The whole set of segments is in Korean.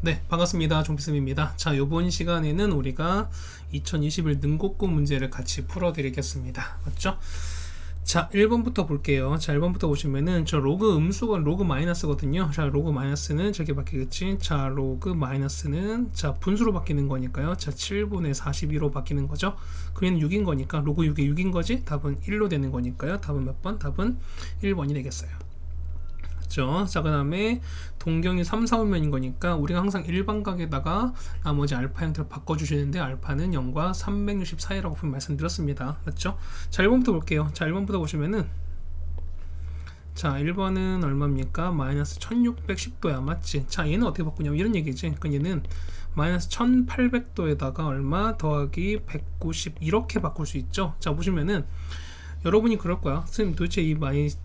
네, 반갑습니다. 종비쌤입니다. 자, 요번 시간에는 우리가 2021 능곡고 문제를 같이 풀어드리겠습니다. 맞죠? 자, 1번부터 볼게요. 자, 1번부터 보시면은 저 로그 음수가 로그 마이너스거든요. 자, 로그 마이너스는 저렇게 바뀌겠지. 자, 로그 마이너스는 자, 분수로 바뀌는 거니까요. 자, 7분의 42로 바뀌는 거죠. 그얘는 6인 거니까 로그 6이 6인 거지. 답은 1로 되는 거니까요. 답은 몇 번? 답은 1번이 되겠어요. 자, 그 다음에 동경이 3, 4분면인 거니까 우리가 항상 일반각에다가 나머지 알파 형태로 바꿔주시는데 알파는 0과 364이라고 말씀드렸습니다. 맞죠? 자, 1번부터 볼게요. 자, 1번부터 보시면은 자, 1번은 얼마입니까? 마이너스 1610도야. 맞지? 자, 얘는 어떻게 바꾸냐면 이런 얘기지. 그러니까 얘는 마이너스 1800도에다가 얼마 더하기 190 이렇게 바꿀 수 있죠. 자, 보시면은 여러분이 그럴 거야. 선생님 도대체 이 마이너스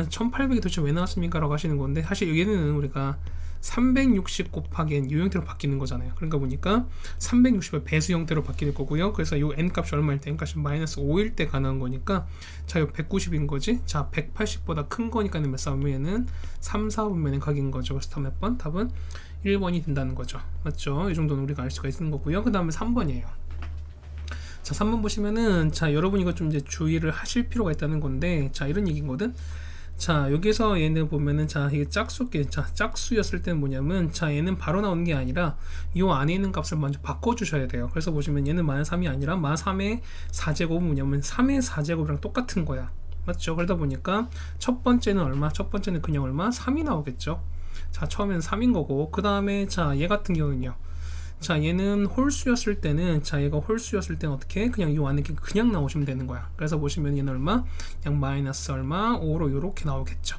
1800이 도대체 왜 나왔습니까? 라고 하시는 건데 사실 여기는 우리가 360 곱하기 n 이 형태로 바뀌는 거잖아요. 그러니까 보니까 360을 배수 형태로 바뀔 거고요. 그래서 이 n 값이 얼마일 때? n 값이 마이너스 5일 때 가능한 거니까 자, 이 190인 거지. 자, 180보다 큰 거니까 몇 싸우면 얘는 3, 4분면의 각인 거죠. 그래서 답 몇 번? 답은 1번이 된다는 거죠. 맞죠? 이 정도는 우리가 알 수가 있는 거고요. 그 다음에 3번이에요. 자, 3번 보시면은 자, 여러분 이거 좀 이제 주의를 하실 필요가 있다는 건데 자, 이런 얘기거든. 자, 여기서 얘는 보면은 자, 이게 짝수게 자, 짝수였을 때는 뭐냐면 자, 얘는 바로 나오는 게 아니라 이 안에 있는 값을 먼저 바꿔 주셔야 돼요. 그래서 보시면 얘는 마이너스 3이 아니라 마이너스 3의 4제곱은 뭐냐면 3의 4제곱이랑 똑같은 거야. 맞죠? 그러다 보니까 첫 번째는 얼마? 첫 번째는 그냥 얼마? 3이 나오겠죠. 자, 처음에는 3인 거고 그 다음에 자, 얘 같은 경우는요. 자, 얘는 홀수였을 때는 자, 얘가 홀수였을 때는 어떻게 그냥 이 안에 그냥 나오시면 되는 거야. 그래서 보시면 얘는 얼마? 그냥 마이너스 얼마? 5로 요렇게 나오겠죠.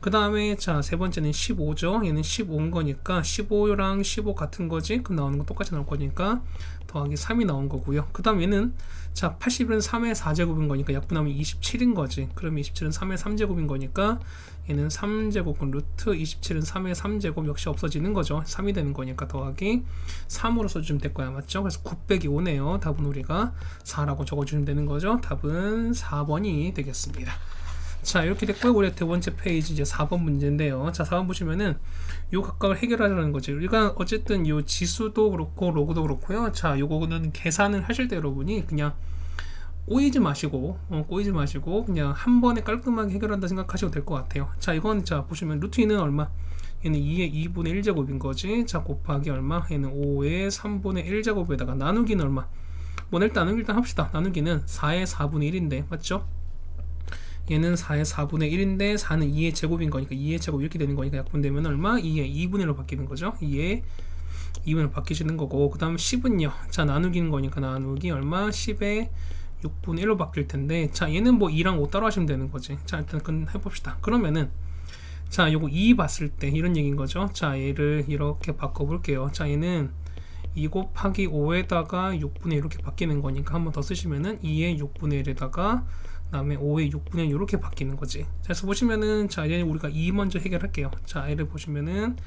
그 다음에 자, 세 번째는 15죠. 얘는 15인 거니까 15랑 15 같은 거지. 그럼 나오는 건 똑같이 나올 거니까 더하기 3이 나온 거고요. 그 다음 얘는 자, 80은 3의 4제곱인 거니까 약분하면 27인 거지. 그럼 27은 3의 3제곱인 거니까 얘는 3제곱 루트 27은 3의 3제곱 역시 없어지는 거죠. 3이 되는 거니까 더하기 3으로 써주면 될 거야. 맞죠? 그래서 9 빼기 5네요. 답은 우리가 4라고 적어주면 되는 거죠. 답은 4번이 되겠습니다. 자, 이렇게 됐고요. 우리 두 번째 페이지 이제 4번 문제인데요. 자, 4번 보시면은 요 각각을 해결하자는 거죠. 우리가 어쨌든 요 지수도 그렇고 로그도 그렇고요. 자, 요거는 계산을 하실 때 여러분이 그냥 꼬이지 마시고 그냥 한 번에 깔끔하게 해결한다 생각하셔도 될 것 같아요. 자, 이건 자, 보시면 루트 2는 얼마? 얘는 2의 2분의 1제곱인 거지. 자, 곱하기 얼마? 얘는 5의 3분의 1제곱에다가 나누기는 얼마? 뭐 일단 합시다. 나누기는 4의 4분의 1인데 맞죠? 얘는 4의 4분의 1인데 4는 2의 제곱인 거니까 2의 제곱 이렇게 되는 거니까 약분되면 얼마? 2의 2분의 1로 바뀌는 거죠. 2의 2분의 1로 바뀌시는 거고 그 다음 10은요. 자, 나누기는 거니까 나누기 얼마? 10의 6분의 1로 바뀔 텐데 자, 얘는 뭐 2랑 5 따로 하시면 되는 거지. 자, 일단 그건 해봅시다. 그러면은 자, 요거 2 봤을 때 이런 얘기인 거죠. 자, 얘를 이렇게 바꿔볼게요. 자, 얘는 2 곱하기 5에다가 6분의 1 이렇게 바뀌는 거니까 한 번 더 쓰시면은 2의 6분의 1에다가 그 다음에 5의 6분의 1 이렇게 바뀌는 거지. 자, 그래서 보시면은 자, 얘는 우리가 2 먼저 해결할게요. 자, 얘를 보시면은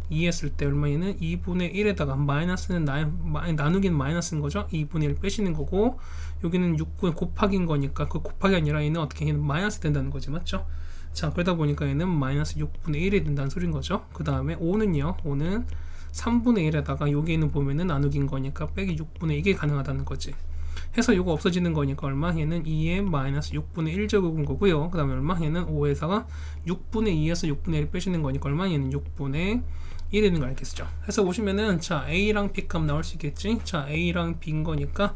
2 했을 때 얼마에는 2분의 1에다가 마이너스는 나누기는 마이너스인 거죠. 2분의 1 빼시는 거고 여기는 6분의 곱하기인 거니까 그 곱하기 아니라 얘는 어떻게 얘는 마이너스 된다는 거지. 맞죠? 자, 그러다 보니까 얘는 마이너스 6분의 1이 된다는 소린 거죠. 그 다음에 5는요. 5는 3분의 1에다가 여기에는 보면은 나누기인 거니까 빼기 6분의 이게 가능하다는 거지. 해서 이거 없어지는 거니까 얼마? 얘는 2의 마이너스 6분의 1제곱인 거고요. 그 다음에 얼마? 얘는 5에다가 6분의 2에서 6분의 1 빼시는 거니까 얼마? 얘는 6분의 1이 되는 거 알겠죠? 해서 보시면은 자, A랑 B 값 나올 수 있겠지? 자, A랑 B인 거니까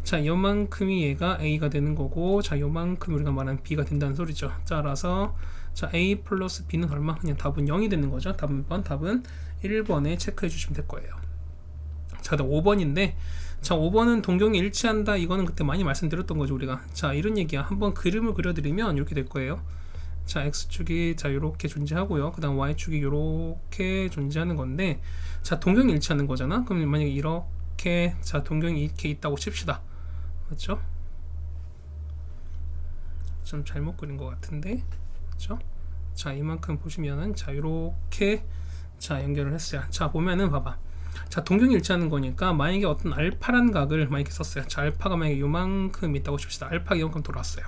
자, 요만큼이 얘가 A가 되는 거고 자, 요만큼 우리가 말하는 B가 된다는 소리죠. 따라서 자, A 플러스 B는 얼마? 그냥 답은 0이 되는 거죠. 답은 1번에 체크해 주시면 될 거예요. 자, 5번인데 자, 5번은 동경이 일치한다. 이거는 그때 많이 말씀드렸던 거죠, 우리가. 자, 이런 얘기야. 한번 그림을 그려드리면 이렇게 될 거예요. 자, X축이 자, 요렇게 존재하고요. 그 다음 Y축이 요렇게 존재하는 건데 자, 동경이 일치하는 거잖아. 그럼 만약에 이렇게 자, 동경이 이렇게 있다고 칩시다. 맞죠? 좀 잘못 그린 것 같은데 그렇죠? 자, 이만큼 보시면은 자, 요렇게 자, 연결을 했어요. 자, 보면은 봐봐. 자, 동경이 일치하는 거니까 만약에 어떤 알파란 각을 만약에 썼어요. 자, 알파가 만약에 요만큼 있다고 칩시다. 알파가 이만큼 돌았어요.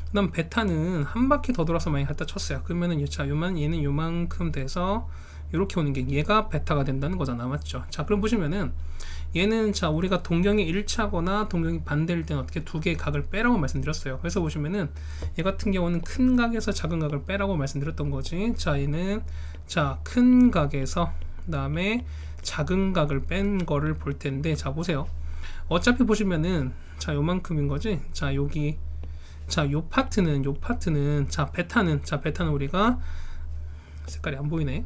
그 다음 베타는 한 바퀴 더 돌아서 만약에 갖다 쳤어요. 그러면은 자, 얘는 요만큼 돼서 이렇게 오는 게 얘가 베타가 된다는 거잖아, 맞죠? 자, 그럼 보시면은 얘는 자 우리가 동경이 일치하거나 동경이 반대일 때는 어떻게 두 개의 각을 빼라고 말씀드렸어요. 그래서 보시면은 얘 같은 경우는 큰 각에서 작은 각을 빼라고 말씀드렸던 거지. 자, 얘는 자 큰 각에서 그다음에 작은 각을 뺀 거를 볼 텐데, 자 보세요. 어차피 보시면은 자 요만큼인 거지. 자 여기 자 요 파트는 자 베타는 우리가 색깔이 안 보이네.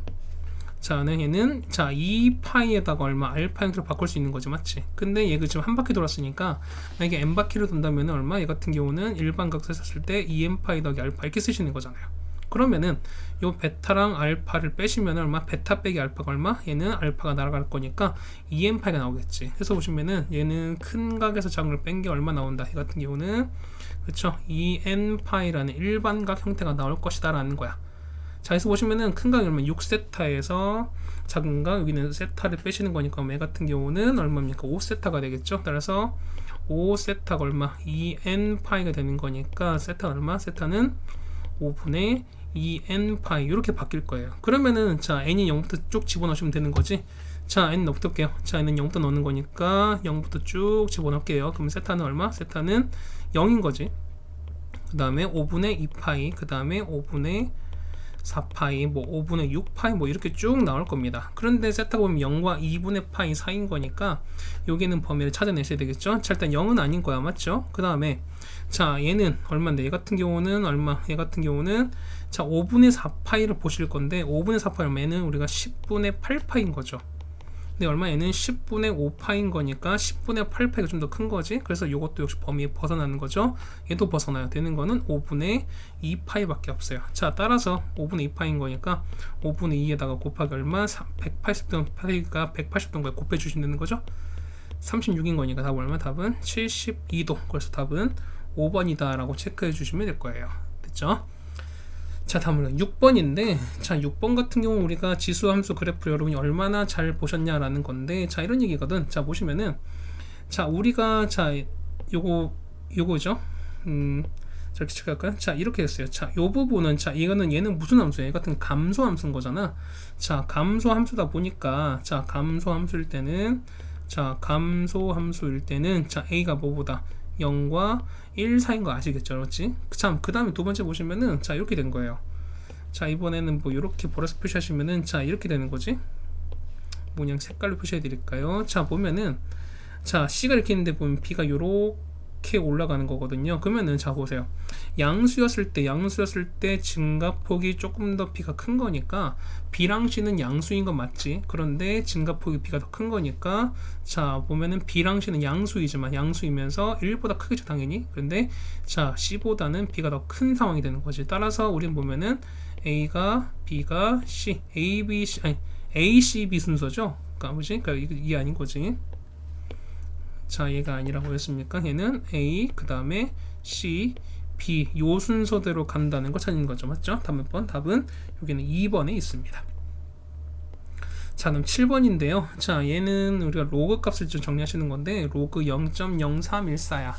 자, 얘는 자 2파이에다가 얼마 알파 형태로 바꿀 수 있는 거지, 맞지? 근데 얘가 지금 한 바퀴 돌았으니까 만약에 n 바퀴를 돈다면 얼마? 얘 같은 경우는 일반 각서 썼을 때 2n파이 더하기 알파 이렇게 쓰시는 거잖아요. 그러면은 요 베타랑 알파를 빼시면 얼마? 베타 빼기 알파가 얼마? 얘는 알파가 날아갈 거니까 2n파이가 나오겠지. 그래서 보시면은 얘는 큰 각에서 작은 걸 뺀 게 얼마 나온다? 얘 같은 경우는 그쵸? 2n파이라는 일반각 형태가 나올 것이다 라는 거야. 자, 여기서 보시면은 큰 각이 얼마? 6세타에서 작은 각, 여기는 세타를 빼시는 거니까 얘 같은 경우는 얼마입니까? 5세타가 되겠죠. 따라서 5세타가 얼마? 2n파이가 되는 거니까 세타는 얼마? 세타는 5분의 2n파이 이렇게 바뀔 거예요. 그러면은 자 n이 0부터 쭉 집어넣으시면 되는 거지. 자, n 넣부터 볼게요. 자, n은 0부터 넣는 거니까 0부터 쭉 집어넣을게요. 그럼 세타는 얼마? 세타는 0인 거지. 그 다음에 5분의 2파이, 그 다음에 5분의 4파이, 뭐 5분의 6파이 뭐 이렇게 쭉 나올 겁니다. 그런데 세타 보면 0과 2분의 파이 사이인 거니까 여기는 범위를 찾아내셔야 되겠죠. 자, 일단 0은 아닌 거야, 맞죠? 그 다음에 자 얘는 얼마인데, 얘 같은 경우는 얼마? 얘 같은 경우는 자 5분의 4파이를 보실 건데 5분의 4파이 얼마는 우리가 10분의 8파인 거죠. 근데 얼마? 얘는 10분의 5파인 거니까 10분의 8파이가 좀 더 큰 거지. 그래서 이것도 역시 범위에 벗어나는 거죠. 얘도 벗어나요. 되는 거는 5분의 2파이밖에 없어요. 자, 따라서 5분의 2파인 거니까 5분의 2에다가 곱하기 얼마? 180도 파이가 180도인가에 곱해주시면 되는 거죠. 36인 거니까 답은 얼마? 답은 72도. 그래서 답은 5번이다 라고 체크해 주시면 될 거예요. 됐죠? 자, 다음은 6번인데, 자 6번 같은 경우 우리가 지수 함수 그래프를 여러분이 얼마나 잘 보셨냐라는 건데, 자 이런 얘기거든. 자 보시면은 자 우리가 자 요거죠. 자, 이렇게 체크할까요? 자 이렇게 됐어요. 자 요 부분은 자 이거는 얘는 무슨 함수예요? 얘 같은 감소 함수인 거잖아. 자 감소 함수다 보니까 자 감소 함수일 때는 자 a가 뭐보다 0과 1 사이인 거 아시겠죠? 그렇지? 참, 그 다음에 두 번째 보시면은 자 이렇게 된 거예요. 자 이번에는 뭐 이렇게 보라색 표시하시면은 자 이렇게 되는 거지. 뭐 그냥 색깔로 표시해 드릴까요? 자 보면은 자 C가 이렇게 있는데 보면 B가 요렇게 올라가는 거거든요. 그러면은 자 보세요. 양수였을 때 증가폭이 조금 더 B가 큰 거니까 B랑 C는 양수인 건 맞지. 그런데 증가폭이 B가 더 큰 거니까 자 보면은 B랑 C는 양수이지만 양수이면서 1보다 크겠죠, 당연히. 그런데 자 C보다는 B가 더 큰 상황이 되는 거지. 따라서 우리는 보면은 A가 B가 C, A, B, C, 아니 A, C, B 순서죠. 그러니까 뭐지? 그러니까 이게 아닌 거지. 자 얘가 아니라고 했습니까? 얘는 A 그 다음에 C, B 요 순서대로 간다는 거 찾는 거죠, 맞죠? 다음 번 답은 여기는 2번에 있습니다. 자 그럼 7번인데요. 자 얘는 우리가 로그 값을 좀 정리하시는 건데 로그 0.0314야.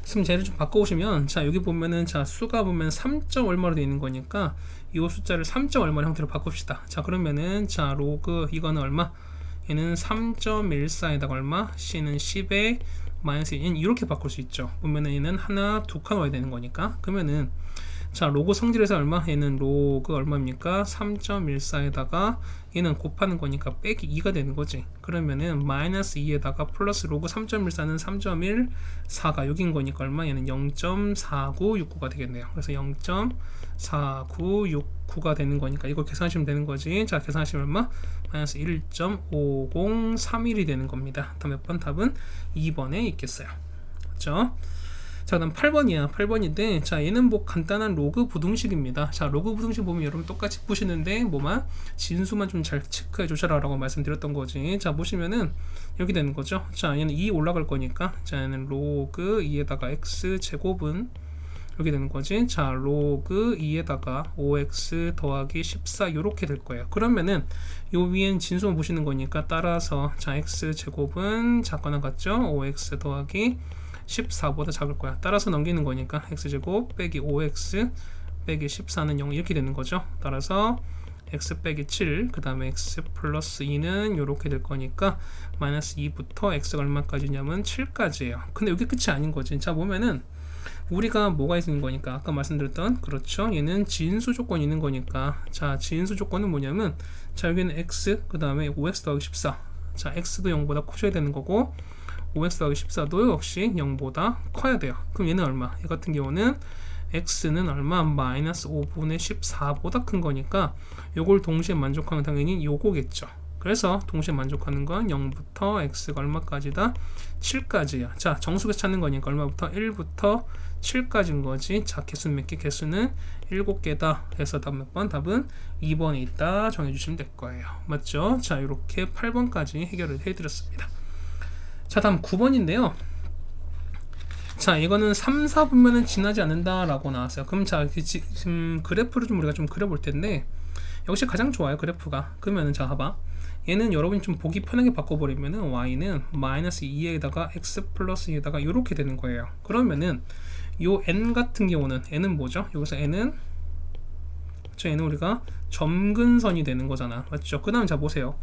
그럼 쟤를 좀 바꿔오시면 자 여기 보면은 자 수가 보면 3점 얼마로 되어 있는 거니까 이 숫자를 3점 얼마 형태로 바꿉시다. 자 그러면은 자 로그 이거는 얼마? 얘는 3.14에다가 얼마? C는 10에 마이너스 1 이렇게 바꿀 수 있죠. 보면은 얘는 하나 두 칸 와야 되는 거니까. 그러면은 자 로그 성질에서 얼마? 얘는 로그 얼마입니까? 3.14에다가 얘는 곱하는 거니까 빼기 2가 되는 거지. 그러면은 마이너스 2에다가 플러스 로그 3.14는 3.14가 여기인 거니까 얼마? 얘는 0.4969가 되겠네요. 그래서 0.4969가 되는 거니까 이거 계산하시면 되는 거지. 자 계산하시면 얼마? 마이너스 1.5031이 되는 겁니다. 다음 몇 번? 답은 2번에 있겠어요. 그렇죠? 자 그다음 8번이야. 8번인데 자 얘는 뭐 간단한 로그 부등식입니다. 자 로그 부등식 보면 여러분 똑같이 푸시는데 뭐만 진수만 좀 잘 체크해 주셔라 라고 말씀드렸던 거지. 자 보시면은 이렇게 되는 거죠. 자 얘는 2 올라갈 거니까 자 얘는 로그 2에다가 x 제곱은 이렇게 되는 거지. 자 로그 2에다가 5x 더하기 14 이렇게 될 거예요. 그러면은 요 위엔 진수만 보시는 거니까 따라서 자 x 제곱은 작거나 같죠. 5x 더하기 14보다 작을 거야. 따라서 넘기는 거니까 x제곱 빼기 5x 빼기 14는 0 이렇게 되는 거죠. 따라서 x 빼기 7, 그 다음에 x 플러스 2는 이렇게 될 거니까 마이너스 2부터 x가 얼마까지냐면 7까지예요. 근데 여기 끝이 아닌 거지. 자, 보면은 우리가 뭐가 있는 거니까 아까 말씀드렸던, 그렇죠, 얘는 진수 조건이 있는 거니까, 자, 진수 조건은 뭐냐면, 자, 여기는 x, 그 다음에 5x 더하기 14, 자, x도 0보다 커져야 되는 거고 5x 더하기 14도 역시 0보다 커야 돼요. 그럼 얘는 얼마? 얘 같은 경우는 x는 얼마? 마이너스 5분의 14보다 큰 거니까 요걸 동시에 만족하는 당연히 요거겠죠. 그래서 동시에 만족하는 건 0부터 x가 얼마까지다? 7까지야. 자, 정수가 찾는 거니까 얼마부터? 1부터 7까지인 거지. 자, 개수는 몇 개? 개수는 7개다. 해서 답 몇 번? 답은 2번에 있다 정해주시면 될 거예요. 맞죠? 자, 이렇게 8번까지 해결을 해드렸습니다. 자, 다음 9번인데요. 자, 이거는 3, 4분면은 지나지 않는다 라고 나왔어요. 그럼 자, 그래프를 좀 우리가 좀 그려볼 텐데, 역시 가장 좋아요, 그래프가. 그러면은 자, 봐봐. 얘는 여러분이 좀 보기 편하게 바꿔버리면은 y는 마이너스 2에다가 x 플러스 2에다가 이렇게 되는 거예요. 그러면은 요 n 같은 경우는, n은 뭐죠? 여기서 n은, 그렇죠, n은 우리가 점근선이 되는 거잖아. 맞죠? 그 다음 자, 보세요.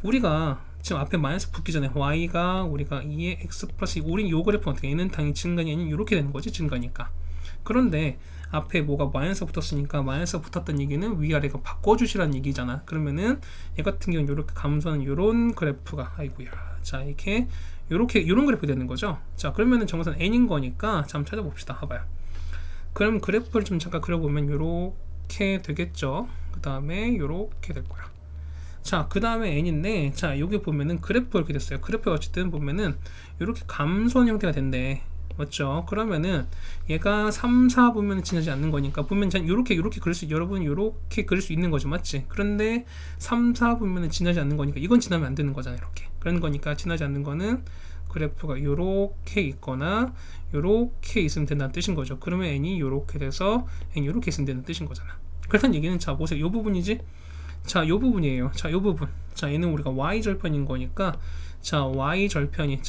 우리가 지금 앞에 마이너스 붙기 전에 y가 우리가 2의 x 플러스 2, 우린 요 그래프는 어떻게, 얘는 당연히 증가니 아니면 이렇게 되는 거지, 증가니까. 그런데 앞에 뭐가 마이너스 붙었으니까 마이너스 붙었던 얘기는 위아래가 바꿔주시라는 얘기잖아. 그러면은 얘 같은 경우는 이렇게 감소하는 요런 그래프가, 아이고야, 자, 이렇게 요렇게 요런 그래프 되는 거죠. 자, 그러면은 정선 n인 거니까 자, 한번 찾아봅시다. 봐봐요. 그럼 그래프를 좀 잠깐 그려보면 요렇게 되겠죠. 그 다음에 요렇게 될 거야. 자, 그 다음에 n인데, 자, 여기 보면은 그래프가 이렇게 됐어요. 그래프가 어쨌든 보면은 이렇게 감소한 형태가 된대. 맞죠? 그러면은 얘가 3, 4 보면 지나지 않는 거니까, 보면 요렇게 그릴 수, 여러분 요렇게 그릴 수 있는 거죠. 맞지? 그런데 3, 4 보면 지나지 않는 거니까 이건 지나면 안 되는 거잖아. 이렇게. 그런 거니까 지나지 않는 거는 그래프가 요렇게 있거나 요렇게 있으면 된다는 뜻인 거죠. 그러면 n이 요렇게 돼서 n이 요렇게 있으면 되는 뜻인 거잖아. 그렇다는 얘기는, 자, 보세요. 요 부분이지? 자, 요 부분이에요. 자, 요 부분. 자, 얘는 우리가 y절편인 거니까, 자, y절편이,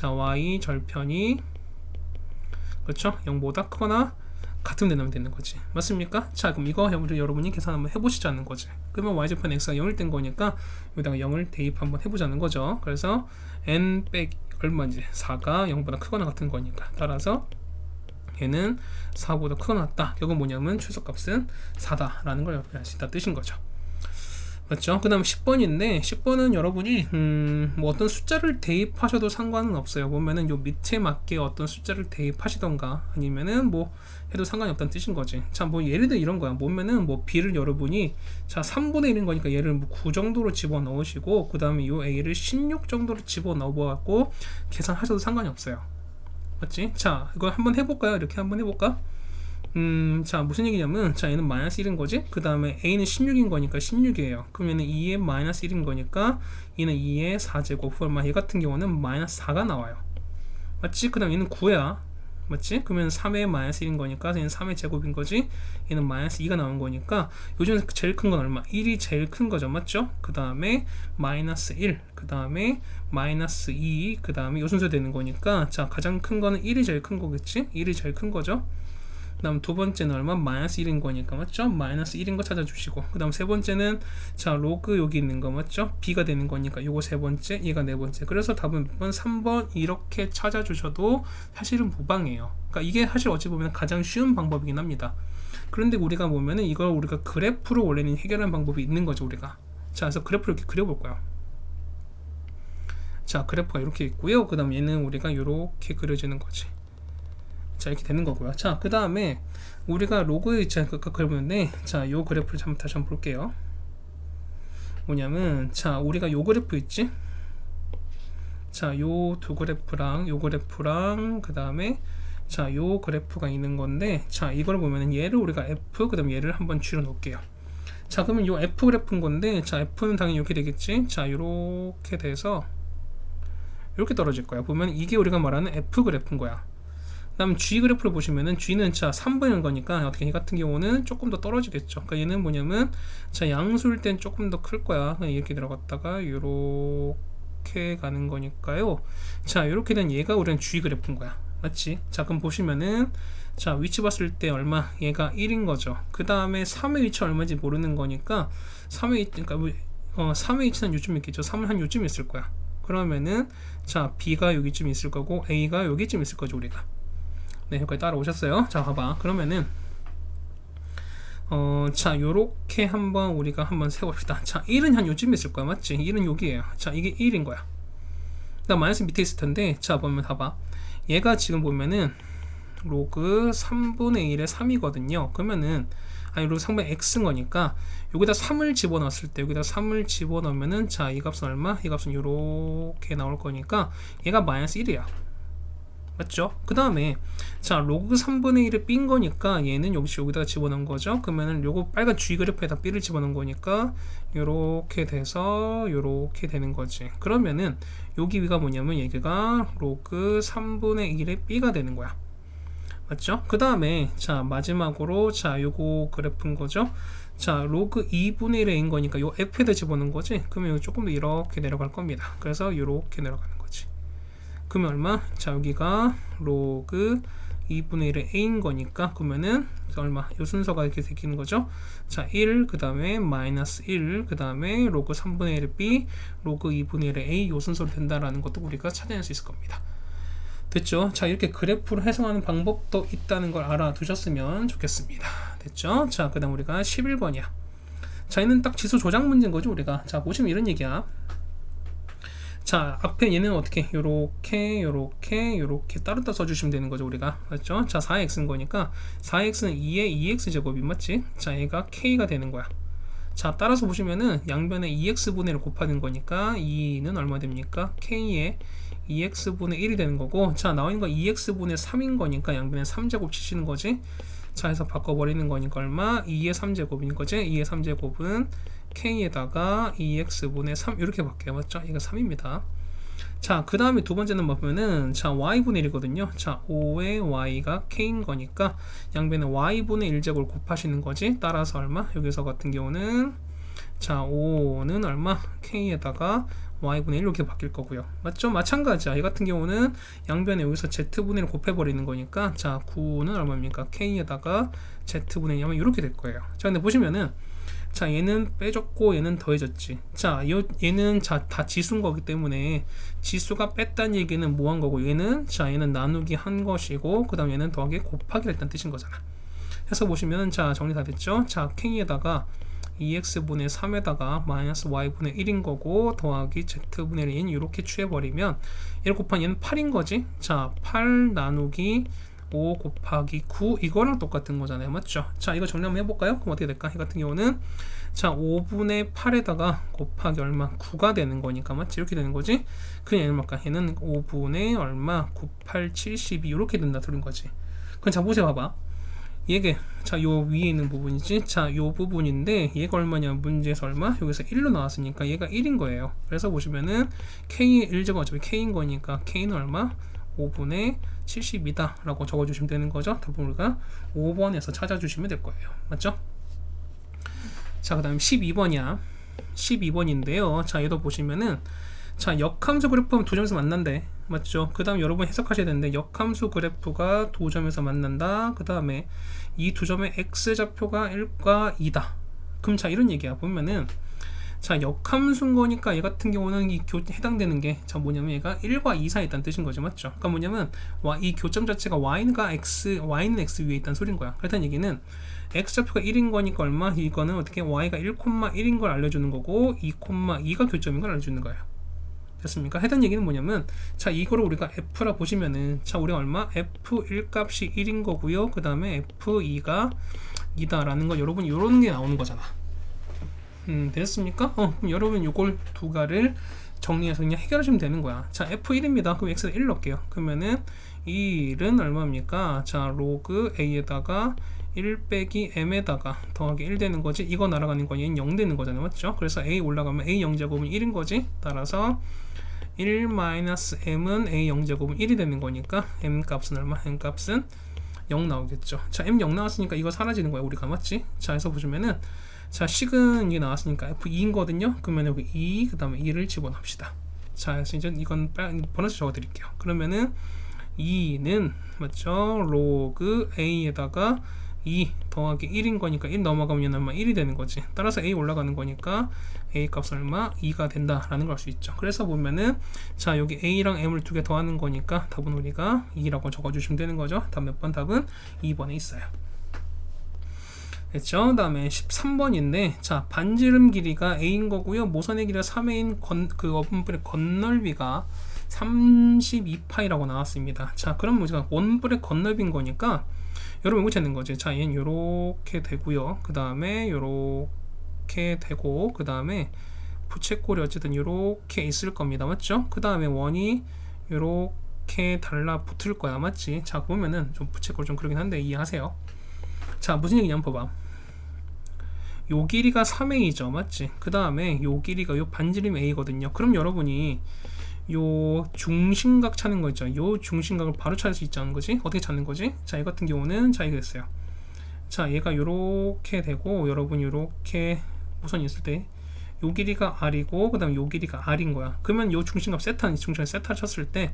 그렇죠? 0보다 크거나 같으면 되면 되는 거지. 맞습니까? 자, 그럼 이거 여러분이 계산 한번 해보시자는 거지. 그러면 y절편 x가 0일 된 거니까 여기다가 0을 대입 한번 해보자는 거죠. 그래서 n 빼기 얼마인지, 4가 0보다 크거나 같은 거니까, 따라서 얘는 4보다 크거나 같다. 결국 뭐냐면 최소값은 4다라는 걸 여러분이 알 수 있다 뜻인 거죠. 맞죠? 그 다음 10번인데, 10번은 여러분이 뭐 어떤 숫자를 대입하셔도 상관은 없어요. 보면은 요 밑에 맞게 어떤 숫자를 대입하시던가 아니면은 뭐 해도 상관이 없다는 뜻인 거지. 자, 뭐 예를 들어 이런 거야. 보면은 뭐 b를 여러분이, 자, 3분의 1인 거니까 얘를 뭐 9 정도로 집어 넣으시고, 그 다음에 요 a를 16 정도로 집어 넣어 갖고 계산하셔도 상관이 없어요. 맞지? 자, 이거 한번 해볼까요? 이렇게 한번 해볼까? 자, 무슨 얘기냐면, 자, 얘는 마이너스 1인 거지? 그 다음에 a는 16인 거니까 16이에요. 그럼 얘는 2의 마이너스 1인 거니까 얘는 2의 4제곱, 그러면 얘 같은 경우는 마이너스 4가 나와요. 맞지? 그 다음 얘는 9야. 맞지? 그러면 3의 마이너스 1인 거니까 얘는 3의 제곱인 거지? 얘는 마이너스 2가 나온 거니까 요즘에 제일 큰 건 얼마? 1이 제일 큰 거죠. 맞죠? 그 다음에 마이너스 1, 그 다음에 마이너스 2, 그 다음에 요 순서 되는 거니까, 자, 가장 큰 거는 1이 제일 큰 거겠지? 1이 제일 큰 거죠. 그 다음 두 번째는 얼마? 마이너스 1인 거니까, 맞죠? 마이너스 1인 거 찾아주시고, 그 다음 세 번째는, 자, 로그 여기 있는 거, 맞죠? b가 되는 거니까 요거 세 번째, 얘가 네 번째. 그래서 답은 몇 번? 3번 이렇게 찾아주셔도 사실은 무방해요. 그러니까 이게 사실 어찌 보면 가장 쉬운 방법이긴 합니다. 그런데 우리가 보면은 이걸 우리가 그래프로 원래는 해결하는 방법이 있는 거죠, 우리가. 자, 그래서 그래프를 이렇게 그려볼 거예요. 자, 그래프가 이렇게 있고요. 그 다음 얘는 우리가 이렇게 그려지는 거지. 자, 이렇게 되는 거고요. 자, 그 다음에 우리가 로그에 그려보는데, 자, 요 그래프를 다시 한번 볼게요. 뭐냐면, 자, 우리가 요 그래프 있지? 자, 요 두 그래프랑 요 그래프랑 그 다음에, 자, 요 그래프가 있는 건데, 자, 이걸 보면은 얘를 우리가 f, 그 다음 얘를 한번 줄여 놓을게요. 자, 그러면 요 f 그래프인 건데, 자, f는 당연히 이렇게 되겠지? 자, 요렇게 돼서 이렇게 떨어질 거야. 보면 이게 우리가 말하는 f 그래프인 거야. 다음 G 그래프를 보시면은 G는, 자, 3분인 거니까 어떻게, 얘 같은 경우는 조금 더 떨어지겠죠. 그러니까 얘는 뭐냐면, 자, 양수일 땐 조금 더 클 거야. 그냥 이렇게 들어갔다가 요렇게 가는 거니까요. 자, 요렇게 된 얘가 우리는 G 그래프인 거야. 맞지? 자, 그럼 보시면은 자, 위치 봤을 때 얼마? 얘가 1인 거죠. 그 다음에 3의 위치 얼마인지 모르는 거니까 3의 위치, 그러니까 3의 위치는 요쯤 있겠죠. 3은 한 요쯤 있을 거야. 그러면은 자, B가 여기쯤 있을 거고 A가 여기쯤 있을 거죠, 우리가. 네, 여기까지 따라오셨어요. 자, 봐봐. 그러면은 자, 요렇게 한번 우리가 한번 세봅시다. 자, 1은 한 요쯤 있을 거야, 맞지? 1은 여기에요. 자, 이게 1인 거야. 그다음 마이너스 밑에 있을 텐데, 자, 보면 봐봐. 얘가 지금 보면은 로그 3분의 1의 3이거든요. 그러면은 아니 로그 3분의 x인 거니까 여기다 3을 집어넣었을 때 여기다 3을 집어넣으면은 자, 이 값은 얼마? 이 값은 요렇게 나올 거니까 얘가 마이너스 1이야. 맞죠? 그 다음에 자, 로그 3분의 1을 삔 거니까 얘는 여기다가 집어넣은 거죠. 그러면은 요거 빨간 G 그래프에다 B를 집어넣은 거니까 요렇게 돼서 요렇게 되는 거지. 그러면은 여기 위가 뭐냐면 얘가 로그 3분의 1의 B가 되는 거야. 맞죠? 그 다음에 자, 마지막으로 자, 요거 그래프인 거죠. 자, 로그 2분의 1의 A인 거니까 요 F에다 집어넣은 거지. 그러면 여기 조금 더 이렇게 내려갈 겁니다. 그래서 요렇게 내려가는 거지. 그러면 얼마? 자, 여기가 로그 2분의 1의 A인 거니까 그러면은 얼마? 요 순서가 이렇게 생기는 거죠. 자, 1, 그 다음에 마이너스 1, 그 다음에 로그 3분의 1의 B, 로그 2분의 1의 A 요 순서로 된다라는 것도 우리가 찾아낼 수 있을 겁니다. 됐죠? 자, 이렇게 그래프를 해석하는 방법도 있다는 걸 알아두셨으면 좋겠습니다. 됐죠? 자, 그 다음 우리가 11번이야. 자, 얘는 딱 지수 조작 문제인 거죠, 우리가. 자, 보시면 이런 얘기야. 자, 앞에 얘는 어떻게 요렇게 따로 써주시면 되는 거죠, 우리가. 맞죠? 자, 4x인 거니까 4x는 2의 2x 제곱이 맞지? 자, 얘가 k가 되는 거야. 자, 따라서 보시면은 양변에 2x분의 1을 곱하는 거니까 2는 얼마 됩니까? k의 2x분의 1이 되는 거고, 자, 나와있는 건 2x분의 3인 거니까 양변에 3제곱 치시는 거지. 자, 해서 바꿔버리는 거니까 얼마? 2의 3제곱인 거지. 2의 3제곱은 k에다가 2x분의 3 이렇게 바뀌어요. 맞죠? 이거 3입니다. 자, 그 다음에 두 번째는 뭐냐면은 자, y분의 1이거든요. 자, 5의 y가 k인 거니까 양변에 y분의 1제곱을 곱하시는 거지. 따라서 얼마? 여기서 같은 경우는 자, 5는 얼마? k에다가 y분의 1 이렇게 바뀔 거고요. 맞죠? 마찬가지야. 이 같은 경우는 양변에 여기서 z분의 1을 곱해버리는 거니까 자, 9는 얼마입니까? k에다가 z분의 1이면 이렇게 될 거예요. 자, 근데 보시면은 자, 얘는 빼줬고 얘는 더해졌지. 자, 얘는 자, 다 지수인 거기 때문에 지수가 뺐다는 얘기는 뭐 한 거고, 얘는 자, 얘는 나누기 한 것이고, 그 다음 얘는 더하기 곱하기를 했다는 뜻인 거잖아. 해서 보시면 자, 정리 다 됐죠? 자, k에다가 2x분의 3에다가 마이너스 y분의 1인 거고 더하기 z분의 1인 이렇게 취해버리면 1 곱하기 얘는 8인 거지. 자, 8 나누기 5 곱하기 9 이거랑 똑같은 거잖아요. 맞죠? 자, 이거 정리 한번 해볼까요? 그럼 어떻게 될까? 이 같은 경우는 자, 5분의 8에다가 곱하기 얼마? 9가 되는 거니까 맞지? 이렇게 되는 거지? 그냥 얼마일까? 얘는 5분의 얼마? 9, 8, 72 이렇게 된다 들은 거지. 그럼 자, 보세요. 봐봐. 얘게 자, 요 위에 있는 부분이지. 자, 요 부분인데 얘가 얼마냐? 문제에서 얼마? 여기서 1로 나왔으니까 얘가 1인 거예요. 그래서 보시면은 k의 1제곱 어차피 k인 거니까 k는 얼마? 5분의 72다 라고 적어주시면 되는 거죠. 답은 우리가 5번에서 찾아주시면 될 거예요. 맞죠? 자, 그 다음 12번이야. 12번인데요. 자, 얘도 보시면은 자, 역함수 그래프는 두 점에서 만난대. 맞죠? 그 다음 여러분 해석하셔야 되는데 역함수 그래프가 두 점에서 만난다. 그 다음에 이 두 점의 x좌표가 1과 2다. 그럼 자, 이런 얘기야. 보면은 자, 역함수인 거니까 얘 같은 경우는 이 해당되는 게 자, 뭐냐면 얘가 1과 2 사이에 있다는 뜻인 거죠. 맞죠? 그러니까 뭐냐면 이 교점 자체가 y는 x 위에 있다는 소린 거야. 그렇다는 얘기는 x좌표가 1인 거니까 얼마? 이거는 어떻게 y가 1,1인 걸 알려주는 거고 2,2가 교점인 걸 알려주는 거예요. 됐습니까? 해당 얘기는 뭐냐면 자, 이거를 우리가 f라 보시면은 자, 우리가 얼마? f1 값이 1인 거고요. 그 다음에 f2가 2다 라는 거 여러분 요런 게 나오는 거잖아. 됐습니까? 그럼 여러분 요걸 두 가를 정리해서 그냥 해결하시면 되는 거야. 자, f1입니다. 그럼 x에다 1 넣을게요. 그러면은 1은 얼마입니까? 자, 로그 a에다가 1 빼기 m에다가 더하기 1 되는 거지. 이거 날아가는 거 얘는 0 되는 거잖아요. 맞죠? 그래서 a 올라가면 a 0제곱은 1인 거지. 따라서 1-m은 a 0제곱은 1이 되는 거니까 m 값은 얼마? m 값은 0 나오겠죠. 자, m 0 나왔으니까 이거 사라지는 거야. 우리가 맞지? 자, 해서 보시면은 자, 식은 이게 나왔으니까 f2인 거든요. 그러면 여기 2 그 다음에 2를 집어넣읍시다. 자, 그래서 이제 이건 보너스 적어 드릴게요. 그러면은 2는 맞죠? 로그 a에다가 2 더하기 1인 거니까 1 넘어가면 얘는 얼마 1이 되는 거지. 따라서 a 올라가는 거니까 a 값 얼마 2가 된다라는 걸 알 수 있죠. 그래서 보면은 자 여기 a랑 m을 두 개 더하는 거니까 답은 우리가 2라고 적어주시면 되는 거죠. 다음 몇 번 답은 2번에 있어요. 됐죠? 다음에 13번인데 자 반지름 길이가 a인 거고요. 모선의 길이가 3a인 그 원뿔의 건널비가 32파이라고 나왔습니다. 자 그럼 우리가 원뿔의 건널비인 거니까 여러분 이거 찾는 거지. 자 얘는 요렇게 되고요. 그 다음에 요렇게 되고 그 다음에 부채꼴이 어쨌든 요렇게 있을 겁니다. 맞죠? 그 다음에 원이 요렇게 달라붙을 거야. 맞지? 자 보면은 좀 부채꼴 좀 그러긴 한데 이해하세요. 자 무슨 얘기냐 한번 봐봐. 요 길이가 3a죠. 맞지? 그 다음에 요 길이가 요 반지름 a거든요. 그럼 여러분이 요 중심각 찾는 거 있죠. 요 중심각을 바로 찾을 수 있지 않은 거지? 어떻게 찾는 거지? 자, 이 같은 경우는 자, 이거 됐어요. 자, 얘가 요렇게 되고 여러분이 요렇게 우선 있을 때 요 길이가 r이고 그 다음 요 길이가 r인 거야. 그러면 요 중심값 세타는 중심값 세타를 쳤을 때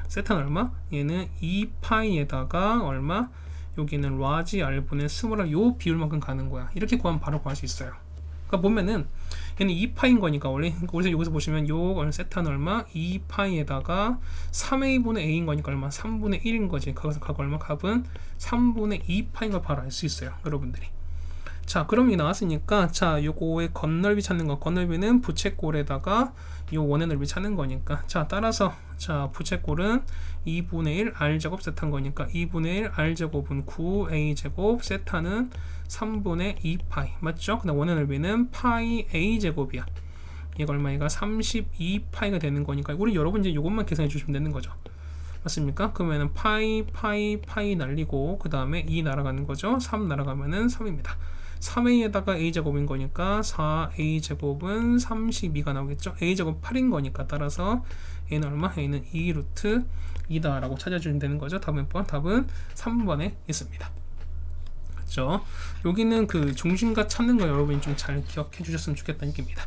세타는 얼마? 얘는 2파이에다가 얼마? 여기는 라지 r분의 스몰 요 비율만큼 가는 거야. 이렇게 구하면 바로 구할 수 있어요. 그러니까 보면은 얘는 2파인 거니까 원래 여기서 보시면 요 세타는 얼마? 2파이에다가 3a분의 a인 거니까 얼마? 3분의 1인 거지. 거기서 각 얼마? 값은 3분의 2파인 걸 바로 알 수 있어요. 여러분들이. 자 그럼 이 나왔으니까 자 요거의 건널비 찾는 거. 건널비는 부채꼴에다가 요 원의 넓이 찾는 거니까 자 따라서 자 부채꼴은 2분의 1 r제곱 세타인 거니까 2분의 1 r제곱은 9a제곱 세타는 3분의 2파이 맞죠? 그 다음 원의 넓이는 파이 a제곱이야. 얘가 얼마이가 32파이가 되는 거니까 우리 여러분 이제 이것만 계산해 주시면 되는 거죠. 맞습니까? 그러면은 파이 날리고 그 다음에 2 날아가는 거죠. 3 날아가면은 3입니다. 3a에다가 a제곱인 거니까 4a제곱은 32가 나오겠죠. a제곱 8인 거니까 따라서 얘는 얼마? 얘는 2루트 2다 라고 찾아주면 되는 거죠. 답은 몇 번? 답은 3번에 있습니다. 그렇죠? 여기는 그 중심각 찾는 거 여러분이 좀 잘 기억해 주셨으면 좋겠다는 얘기입니다.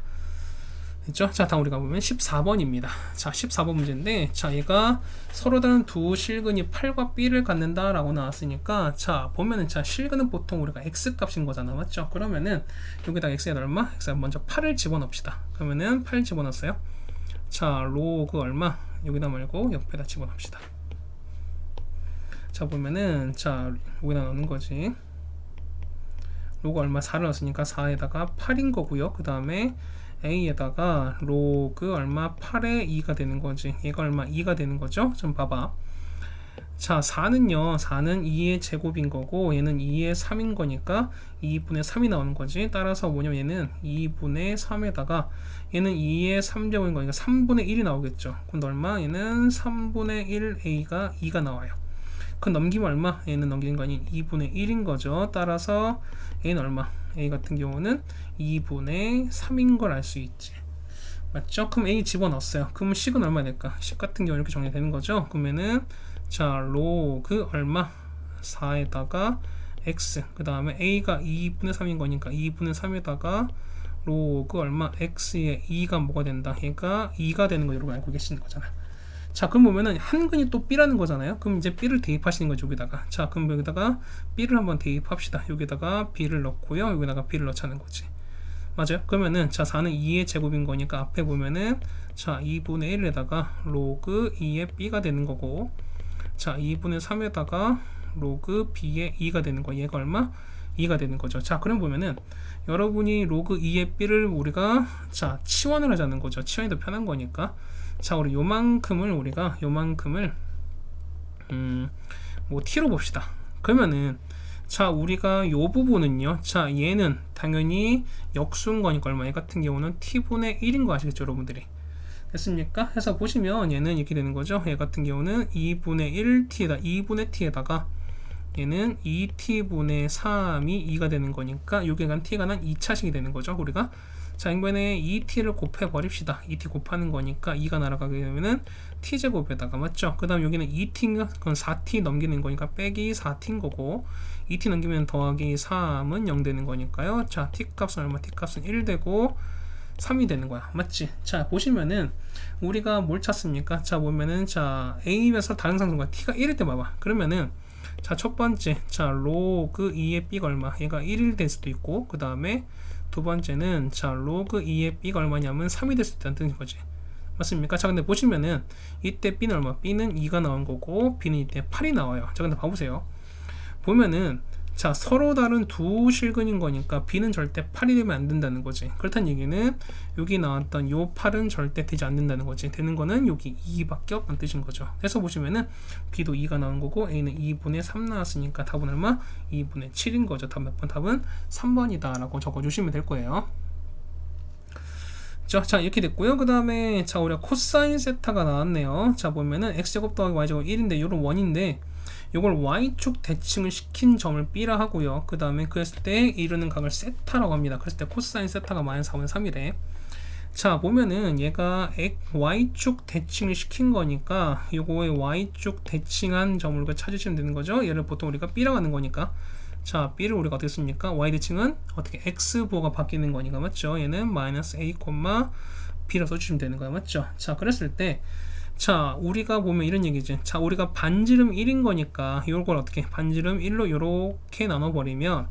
됐죠? 자, 다음 우리가 보면 14번입니다. 자, 14번 문제인데, 자, 얘가 서로 다른 두 실근이 8과 b를 갖는다 라고 나왔으니까, 자, 보면은, 자, 실근은 보통 우리가 x 값인 거잖아. 맞죠? 그러면은, 여기다 x에 얼마? x에 먼저 8을 집어넣읍시다. 그러면은, 8 집어넣었어요. 자, 로그 얼마? 여기다 말고 옆에다 집어넣읍시다. 자, 보면은, 자, 여기다 넣는 거지. 로그 얼마? 4를 넣었으니까 4에다가 8인 거고요. 그 다음에, a에다가 로그 얼마 8에 2가 되는 거지. 얘가 얼마 2가 되는 거죠. 좀 봐봐. 자 4는요 4는 2의 제곱인 거고 얘는 2의 3인 거니까 2분의 3이 나오는 거지. 따라서 뭐냐면 얘는 2분의 3에다가 얘는 2의 3제곱인 거니까 3분의 1이 나오겠죠. 그럼 얼마? 얘는 3분의 1 a가 2가 나와요. 그 넘기면 얼마? 얘는 넘기는 거 아닌 2분의 1인 거죠. 따라서 얘는 얼마? a 같은 경우는 2분의 3인 걸 알 수 있지. 맞죠? 그럼 a 집어넣었어요. 그러면 식은 얼마 될까? 식 같은 경우 이렇게 정리되는 거죠. 그러면은 자 로그 얼마? 4에다가 x 그 다음에 a가 2분의 3인 거니까 2분의 3에다가 로그 얼마? x에 2가 뭐가 된다? 얘가 2가 되는 거 여러분 알고 계시는 거잖아. 자 그럼 보면은 한근이 또 b라는 거잖아요. 그럼 이제 b를 대입하시는 거죠. 여기다가. 자 그럼 여기다가 b를 한번 대입합시다. 여기다가 b를 넣고요. 여기다가 b를 넣자는 거지. 맞아요? 그러면은 자 4는 2의 제곱인 거니까 앞에 보면은 자 2분의 1에다가 로그 2의 b가 되는 거고 자 2분의 3에다가 로그 b의 2가 되는 거. 얘가 얼마? 2가 되는 거죠. 자 그럼 보면은 여러분이 로그 2의 b를 우리가 자 치환을 하자는 거죠. 치환이 더 편한 거니까 자 우리 요만큼을 우리가 요만큼을 뭐 t로 봅시다. 그러면은 자 우리가 요 부분은요 자 얘는 당연히 역수인 거니까 얼마? 얘 같은 경우는 t분의 1인 거 아시겠죠 여러분들이? 됐습니까? 해서 보시면 얘는 이렇게 되는 거죠. 얘 같은 경우는 2분의 1t에다 2분의 t에다가 얘는 2t분의 3이 2가 되는 거니까 요게 간 t가 난 2차식이 되는 거죠 우리가. 자 이번에 2t를 곱해 버립시다. 2t 곱하는 거니까 2가 날아가게 되면은 t제곱에다가 맞죠? 그 다음 여기는 2t가 그건 4t 넘기는 거니까 빼기 4t인 거고 2t 넘기면 더하기 3은 0 되는 거니까요. 자 t 값은 얼마? t 값은 1 되고 3이 되는 거야. 맞지? 자 보시면은 우리가 뭘 찾습니까? 자 보면은 자 A에서 다른 상승과 T가 1일 때 봐봐. 그러면은 자 첫 번째 자 로그 2의 B가 얼마? 얘가 1일 될 수도 있고 그 다음에 두 번째는 자 로그 2의 B가 얼마냐면 3이 될 수도 있다는 거지. 맞습니까? 자 근데 보시면은 이때 B는 얼마? B는 2가 나온 거고 B는 이때 8이 나와요. 자 근데 봐보세요. 보면은 자 서로 다른 두 실근인 거니까 B는 절대 8이 되면 안 된다는 거지. 그렇다는 얘기는 여기 나왔던 요 8은 절대 되지 않는다는 거지. 되는 거는 여기 2밖에 없다는 뜻인 거죠. 그래서 보시면은 B도 2가 나온 거고 A는 2분의 3 나왔으니까 답은 얼마? 2분의 7인 거죠. 답 몇 번? 답은 3번이다 라고 적어주시면 될 거예요. 자 이렇게 됐고요. 그 다음에 자 우리가 코사인 세타가 나왔네요. 자 보면은 x제곱 더하기 y제곱 1인데 요런 원인데 요걸 y축 대칭을 시킨 점을 B라 하고요. 그 다음에 그랬을 때 이루는 각을 세타라고 합니다. 그랬을 때 코사인 세타가 마이너스 4분의 3이래. 자 보면은 얘가 y축 대칭을 시킨 거니까 요거의 y축 대칭한 점을 우리가 찾으시면 되는 거죠. 얘를 보통 우리가 B라고 하는 거니까 자 B를 우리가 어떻게 씁니까? y 대칭은 어떻게 x 부호가 바뀌는 거니까 맞죠? 얘는 마이너스 a, b라 써주시면 되는 거야 맞죠? 자 그랬을 때 자 우리가 보면 이런 얘기지. 자 우리가 반지름 1인 거니까 요걸 어떻게 반지름 1로 요렇게 나눠버리면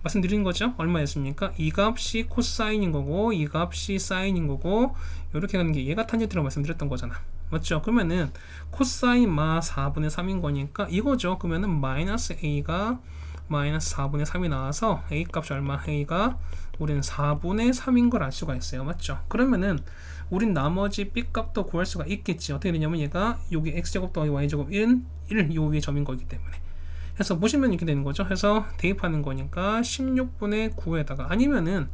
말씀드린 거죠? 얼마였습니까? 이 값이 코사인인 거고 이 값이 사인인 거고 요렇게 가는 게 얘가 탄젠트라고 말씀드렸던 거잖아. 맞죠? 그러면은 코사인 마 4분의 3인 거니까 이거죠. 그러면은 마이너스 a가 마이너스 4분의 3이 나와서 a 값이 얼마? a가 우리는 4분의 3인 걸 알 수가 있어요. 맞죠? 그러면은 우린 나머지 b 값도 구할 수가 있겠지. 어떻게 되냐면 얘가 여기 x제곱 더하기 y제곱 1은 1 요 위에 점인 거기 때문에. 그래서 보시면 이렇게 되는 거죠. 그래서 대입하는 거니까 16분의 9에다가 아니면은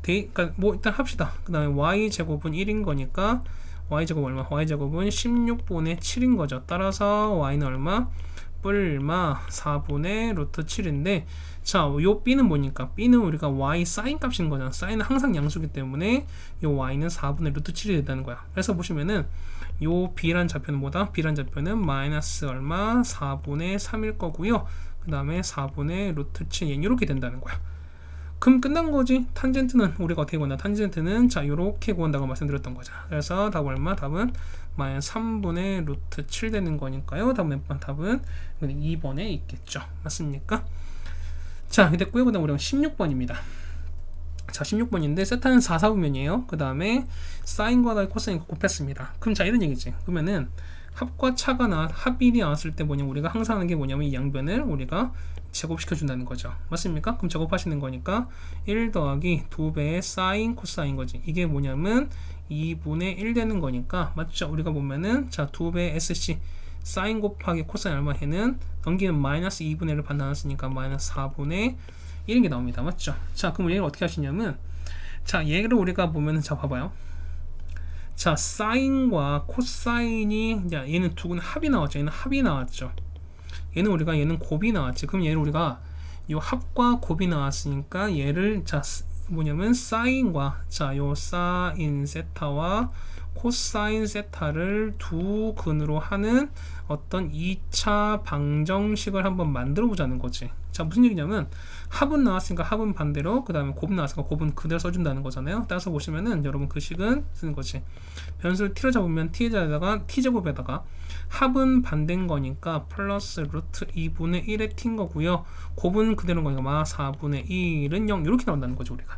그러니까 뭐 일단 합시다. 그 다음에 y제곱은 1인 거니까 y제곱 얼마? y제곱은 16분의 7인 거죠. 따라서 y는 얼마? 뿔마 4분의 루트 7인데 자, 요 b는 뭐니까? b는 우리가 y 사인 값인 거잖아. 사인은 항상 양수기 때문에 요 y는 4분의 루트 7이 된다는 거야. 그래서 보시면은 요 b란 좌표는 뭐다? b란 좌표는 마이너스 얼마? 4분의 3일 거고요. 그 다음에 4분의 루트 7 이렇게 된다는 거야. 그럼 끝난 거지. 탄젠트는 우리가 어떻게 구한다? 탄젠트는 자 요렇게 구한다고 말씀드렸던 거죠. 그래서 답 얼마? 답은 마이너스 3분의 루트 7 되는 거니까요. 답은 몇 번? 답은 2번에 있겠죠. 맞습니까? 자 됐고요. 그 다음 우리가 16번입니다. 자 16번인데 세타는 4, 4분면이에요. 그 다음에 사인과 더하기 코사인 곱했습니다. 그럼 자 이런 얘기지. 그러면은 합과 차가 합이 나왔을 때 뭐냐 우리가 항상 하는 게 뭐냐면 이 양변을 우리가 제곱시켜 준다는 거죠. 맞습니까? 그럼 제곱하시는 거니까 1 더하기 2배의 사인 코사인 거지. 이게 뭐냐면 2분의 1 되는 거니까 맞죠? 우리가 보면은 자 2배의 SC 사인 곱하기 코사인 얼마 해는 넘기는 마이너스 2분의 1을 반나눴으니까 마이너스 4분의 1인 게 나옵니다. 맞죠? 자 그럼 얘를 어떻게 하시냐면 자 얘를 우리가 보면은 자 봐봐요. 자 사인과 코사인이 야 얘는 두 개는 합이 나왔죠. 얘는 합이 나왔죠. 얘는 곱이 나왔지. 그럼 얘를 우리가 요 합과 곱이 나왔으니까 얘를 자 뭐냐면 사인과 자 요 사인 세타와 코사인 세타를 두 근으로 하는 어떤 2차 방정식을 한번 만들어 보자는 거지. 자 무슨 얘기냐면 합은 나왔으니까 합은 반대로 그 다음에 곱은 나왔으니까 곱은 그대로 써준다는 거잖아요. 따라서 보시면은 여러분 그 식은 쓰는 거지. 변수를 t로 잡으면 t제곱에다가 합은 반대인 거니까 플러스 루트 2분의 1의 t인 거고요. 곱은 그대로인 거니까 마 4분의 1은 0 이렇게 나온다는 거죠 우리가.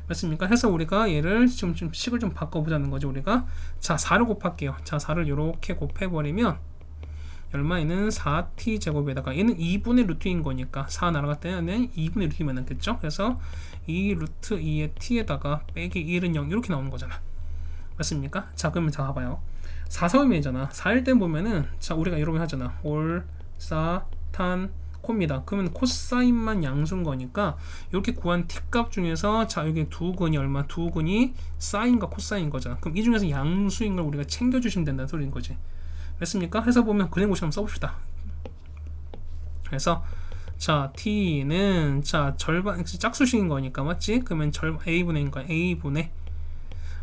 맞습니까? 해서 우리가 얘를 좀 식을 좀 바꿔보자는 거죠 우리가. 자 4를 곱할게요. 자 4를 이렇게 곱해버리면 얼마에는 4t 제곱에다가 얘는 2분의 루트인 거니까 4 날아갈 때는 2분의 루트이면 남겠죠. 그래서 2 루트 2의 t에다가 빼기 1은 0 이렇게 나오는 거잖아. 맞습니까? 자 그러면 자 봐봐요. 4, 4이잖아. 4일 때 보면은 자 우리가 여러분 하잖아. 올, 사, 탄, 코입니다. 그러면 코사인만 양수인 거니까 이렇게 구한 t값 중에서 자 여기 두 근이 얼마? 두 근이 사인과 코사인 거잖아. 그럼 이 중에서 양수인 걸 우리가 챙겨주시면 된다는 소리인 거지. 됐습니까? 해서 보면 그래고식 한번 써봅시다. 그래서 자 t는 자 절반 짝수식인 거니까 맞지? 그러면 a분의 인가 a분의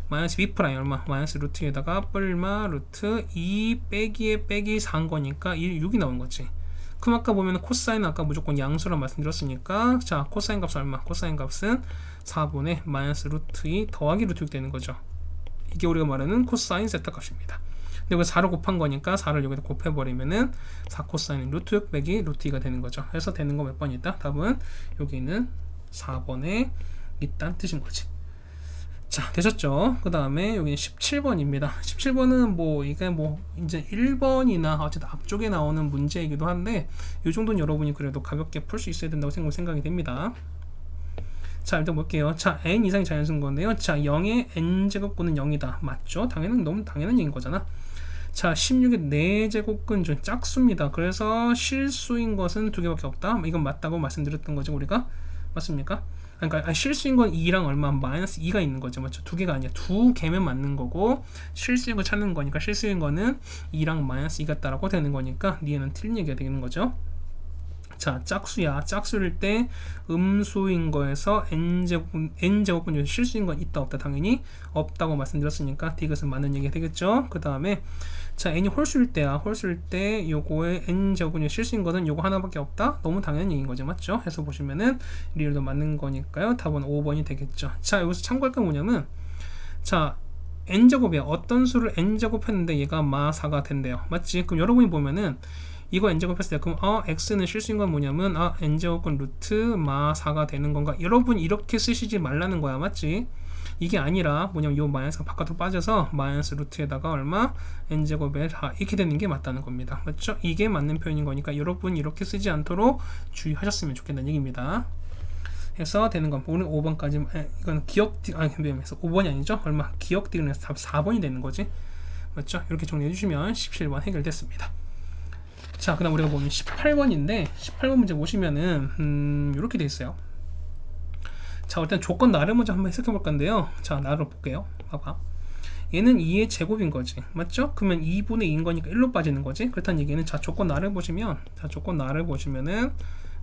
마이너스 b 프라임 얼마? 마이너스 루트에다가 뿔마 루트 2 빼기에 빼기 4인 거니까 6이 나온 거지. 그럼 아까 보면 코사인은 아까 무조건 양수라 말씀드렸으니까 자 코사인 값은 얼마? 코사인 값은 4분의 마이너스 루트 2 더하기 루트 6 되는 거죠. 이게 우리가 말하는 코사인 세타 값입니다. 근데 이거 4로 곱한 거니까 4를 여기다 곱해버리면은 4 코사인 루트 6 빼기 루트 2가 되는 거죠. 그래서 되는 거 몇 번 있다? 답은 여기는 4번에 있다는 뜻인 거지. 자, 되셨죠? 그 다음에 여기는 17번입니다. 17번은 뭐 이게 뭐 이제 1번이나 어쨌든 앞쪽에 나오는 문제이기도 한데 이 정도는 여러분이 그래도 가볍게 풀 수 있어야 된다고 생각이 됩니다. 자, 일단 볼게요. 자, n 이상의 자연수인건데요. 자, 0의 n제곱근은 0이다. 맞죠? 너무 당연한 얘기인 거잖아. 자, 16의 4제곱근 좀 짝수입니다. 그래서 실수인 것은 두 개밖에 없다. 이건 맞다고 말씀드렸던 거죠, 우리가. 맞습니까? 그러니까 실수인 건 2랑 얼마 마이너스 2가 있는 거죠. 맞죠? 두 개가 아니야. 두 개면 맞는 거고 실수인 거 찾는 거니까 실수인 거는 2랑 마이너스 2 같다라고 되는 거니까 니에는 틀린 얘기가 되는 거죠. 자, 짝수야. 짝수일 때 음수인 거에서 n제곱분 중에 실수인 건 있다 없다? 당연히 없다고 말씀드렸으니까 디귿은 맞는 얘기가 되겠죠. 그 다음에 자, n이 홀수일 때야. 홀수일 때 요거의 n제곱분 중에 실수인 거는 요거 하나밖에 없다? 너무 당연한 얘기인 거죠. 맞죠? 해서 보시면은 리을도 맞는 거니까요. 답은 5번이 되겠죠. 자, 여기서 참고할 건 뭐냐면 자, n제곱이야. 어떤 수를 n제곱 했는데 얘가 마 4가 된대요. 맞지? 그럼 여러분이 보면은 이거 n제곱 했을 때 그럼 x는 실수인 건 뭐냐면 n제곱은 루트 마 4가 되는 건가? 여러분 이렇게 쓰시지 말라는 거야. 맞지? 이게 아니라 뭐냐면 요 마이너스가 바깥으로 빠져서 마이너스 루트에다가 얼마 n제곱에 4 이렇게 되는 게 맞다는 겁니다. 맞죠? 이게 맞는 표현인 거니까 여러분 이렇게 쓰지 않도록 주의하셨으면 좋겠다는 얘기입니다. 해서 되는 건 오늘 5번까지 이건 기억 그래서 5번이 아니죠? 얼마 기억 디귿에서 답 4번이 되는 거지. 맞죠? 이렇게 정리해 주시면 17번 해결됐습니다. 자, 그 다음 우리가 보면 18번인데 18번 문제 보시면은 이렇게 돼 있어요. 자, 일단 조건 나를 먼저 한번 해석해 볼 건데요. 자, 나를 볼게요. 봐봐. 얘는 2의 제곱인 거지. 맞죠? 그러면 2분의 2인 거니까 1로 빠지는 거지. 그렇다는 얘기는 자, 조건 나를 보시면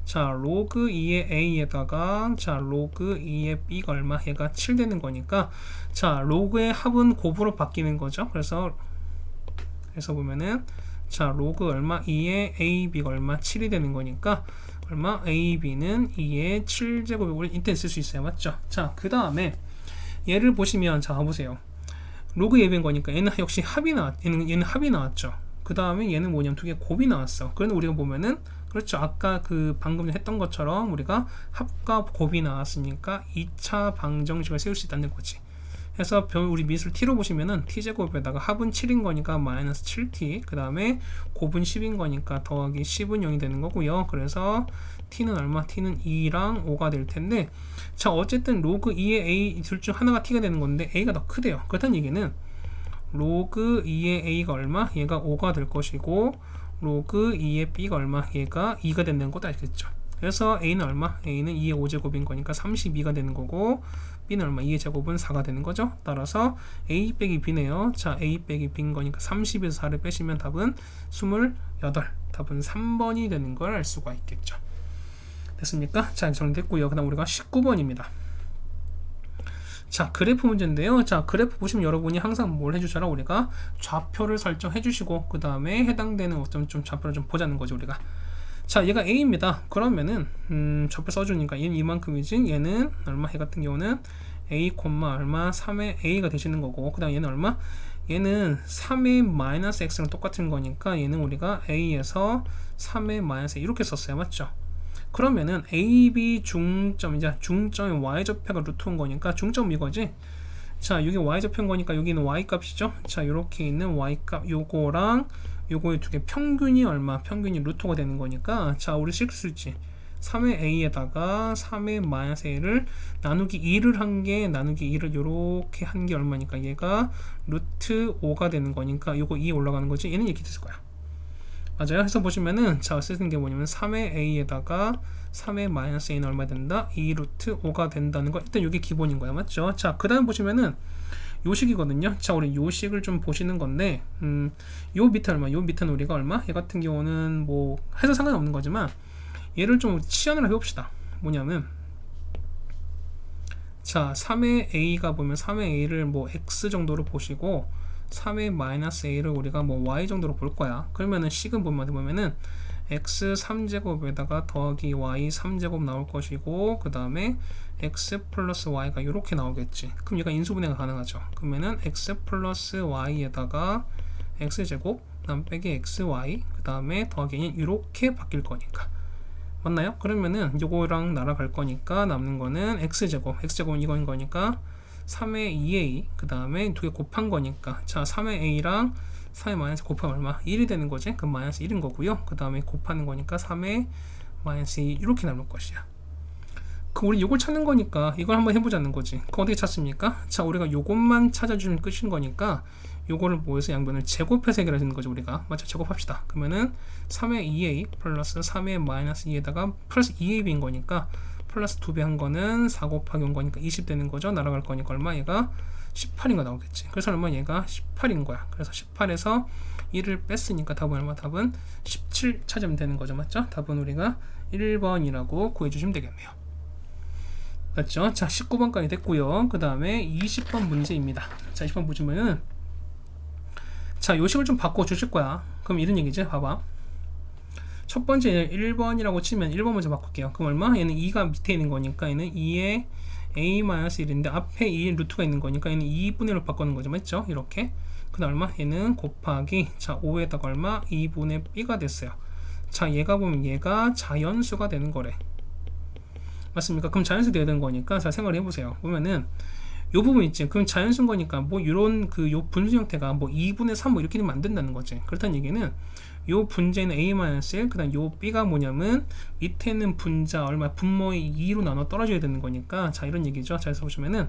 자, 로그 2의 a에다가 자, 로그 2의 b가 얼마? 얘가 7 되는 거니까 자, 로그의 합은 곱으로 바뀌는 거죠. 그래서 보면은 자, 로그 얼마? 2의 ab가 얼마? 7이 되는 거니까 얼마? ab는 2의 7제곱을 이때 쓸 수 있어요. 맞죠? 자, 그 다음에 얘를 보시면 자, 보세요. 로그 ab인 거니까 얘는 역시 얘는 합이 나왔죠. 그 다음에 얘는 뭐냐면 두 개 곱이 나왔어. 그런데 우리가 보면은 그렇죠. 아까 그 방금 했던 것처럼 우리가 합과 곱이 나왔으니까 2차 방정식을 세울 수 있다는 거지. 그래서 우리 미술 t로 보시면은 t제곱에다가 합은 7인 거니까 마이너스 7t, 그 다음에 곱은 10인 거니까 더하기 10은 0이 되는 거고요. 그래서 t는 얼마? t는 2랑 5가 될 텐데 자, 어쨌든 로그 2의 a 둘 중 하나가 t가 되는 건데 a가 더 크대요. 그렇다는 얘기는 로그 2의 a가 얼마? 얘가 5가 될 것이고 로그 2의 b가 얼마? 얘가 2가 된다는 것도 알겠죠. 그래서 a는 얼마? a는 2의 5제곱인 거니까 32가 되는 거고 b는 얼마? 2의 제곱은 4가 되는 거죠. 따라서 a 빼기 b네요. 자, a 빼기 b인 거니까 30에서 4를 빼시면 답은 28. 답은 3번이 되는 걸 알 수가 있겠죠. 됐습니까? 자, 정리됐고요. 그 다음 우리가 19번입니다. 자, 그래프 문제인데요. 자, 그래프 보시면 여러분이 항상 뭘 해주셔라? 우리가 좌표를 설정해 주시고 그 다음에 해당되는 어떤 좀 좌표를 좀 보자는 거죠, 우리가. 자, 얘가 a입니다. 그러면은 좌표 써주니까 얘는 이만큼이지. 얘는 얼마? 얘 같은 경우는 a, 얼마? 3의 a가 되시는 거고 그 다음 얘는 얼마? 얘는 3의 마이너스 x랑 똑같은 거니까 얘는 우리가 a에서 3의 마이너스 이렇게 썼어요. 맞죠? 그러면은 AB 중점, 이제 중점이 y좌표가 루트인 거니까 중점 이거지. 자, 여기 y좌표인 거니까 여기는 y값이죠. 자, 요렇게 있는 y값 요거랑 요거의 두 개 평균이 얼마? 평균이 루트가 되는 거니까 자, 우리 식 쓸지 3의 a에다가 3의 마이너스 a를 나누기 2를 한 게 나누기 2를 요렇게 한 게 얼마니까 얘가 루트 5가 되는 거니까 요거 2 올라가는 거지. 얘는 이렇게 됐을 거야. 맞아요. 해서 보시면은 자, 쓰는 게 뭐냐면 3의 a에다가 3의 마이너스 a는 얼마 된다? 2 루트 5가 된다는 거. 일단 이게 기본인 거야. 맞죠? 자, 그 다음 보시면은 요식이거든요. 자, 우리 요식을 좀 보시는 건데 요 밑에 얼마? 요 밑에는 우리가 얼마? 얘 같은 경우는 뭐 해서 상관없는 거지만 얘를 좀 치환을 해봅시다. 뭐냐면 자, 3의 a가 보면 3의 a를 뭐 x 정도로 보시고 3의 마이너스 a를 우리가 뭐 y 정도로 볼 거야. 그러면은 식은 보면은 x 3제곱에다가 더하기 y 3제곱 나올 것이고 그 다음에 x 플러스 y가 이렇게 나오겠지. 그럼 얘가 인수분해가 가능하죠. 그러면은 x 플러스 y에다가 x제곱 그 다음 빼기 xy 그 다음에 더하기는 이렇게 바뀔 거니까 맞나요? 그러면은 요거랑 날아갈 거니까 남는 거는 x제곱은 이거인 거니까 3의 2a 그 다음에 두 개 곱한 거니까 자 3의 a랑 3의 마이너스 곱하면 얼마? 1이 되는 거지? 그럼 마이너스 1인 거고요. 그 다음에 곱하는 거니까 3의 마이너스 2 이렇게 남을 것이야. 그럼 우리 이걸 찾는 거니까 이걸 한번 해보자는 거지. 그럼 어떻게 찾습니까? 자 우리가 요것만 찾아주면 끝인 거니까 요거를 모여서 양변을 제곱해서 해결하는 거죠. 우리가 맞죠? 제곱합시다. 그러면은 3의 2a 플러스 3의 마이너스 2에다가 플러스 2ab인 거니까 플러스 2배 한 거는 4 곱하기 온 거니까 20 되는 거죠. 날아갈 거니까 얼마? 얘가 18인가 나오겠지. 그래서 얼마? 얘가 18인 거야. 그래서 18에서 1을 뺐으니까 답은 얼마? 답은 17 찾으면 되는 거죠. 맞죠? 답은 우리가 1번이라고 구해주시면 되겠네요. 맞죠? 자 19번까지 됐고요. 그 다음에 20번 문제입니다. 자 20번 보시면은 자 요식을 좀 바꿔 주실 거야. 그럼 이런 얘기지. 봐봐. 첫 번째 1번이라고 치면 1번 먼저 바꿀게요. 그럼 얼마? 얘는 2가 밑에 있는 거니까 얘는 2에 a-1인데 앞에 2의 루트가 있는 거니까 얘는 2분의 1로 바꾸는 거죠. 맞죠? 이렇게. 그 다음 얼마? 얘는 곱하기 자 5에다가 얼마? 2분의 b가 됐어요. 자 얘가 보면 얘가 자연수가 되는 거래. 맞습니까? 그럼 자연수 돼야 되는 거니까 자 생각을 해보세요. 보면은 요 부분 있지. 그럼 자연수인 거니까 뭐 요런 요 분수 형태가 뭐 2분의 3 뭐 이렇게 되면 안 된다는 거지. 그렇다는 얘기는 요 분자는 a-1 그 다음 요 b가 뭐냐면 밑에는 분자 얼마 분모의 2로 나눠 떨어져야 되는 거니까 자 이런 얘기죠. 자 그래서 보시면은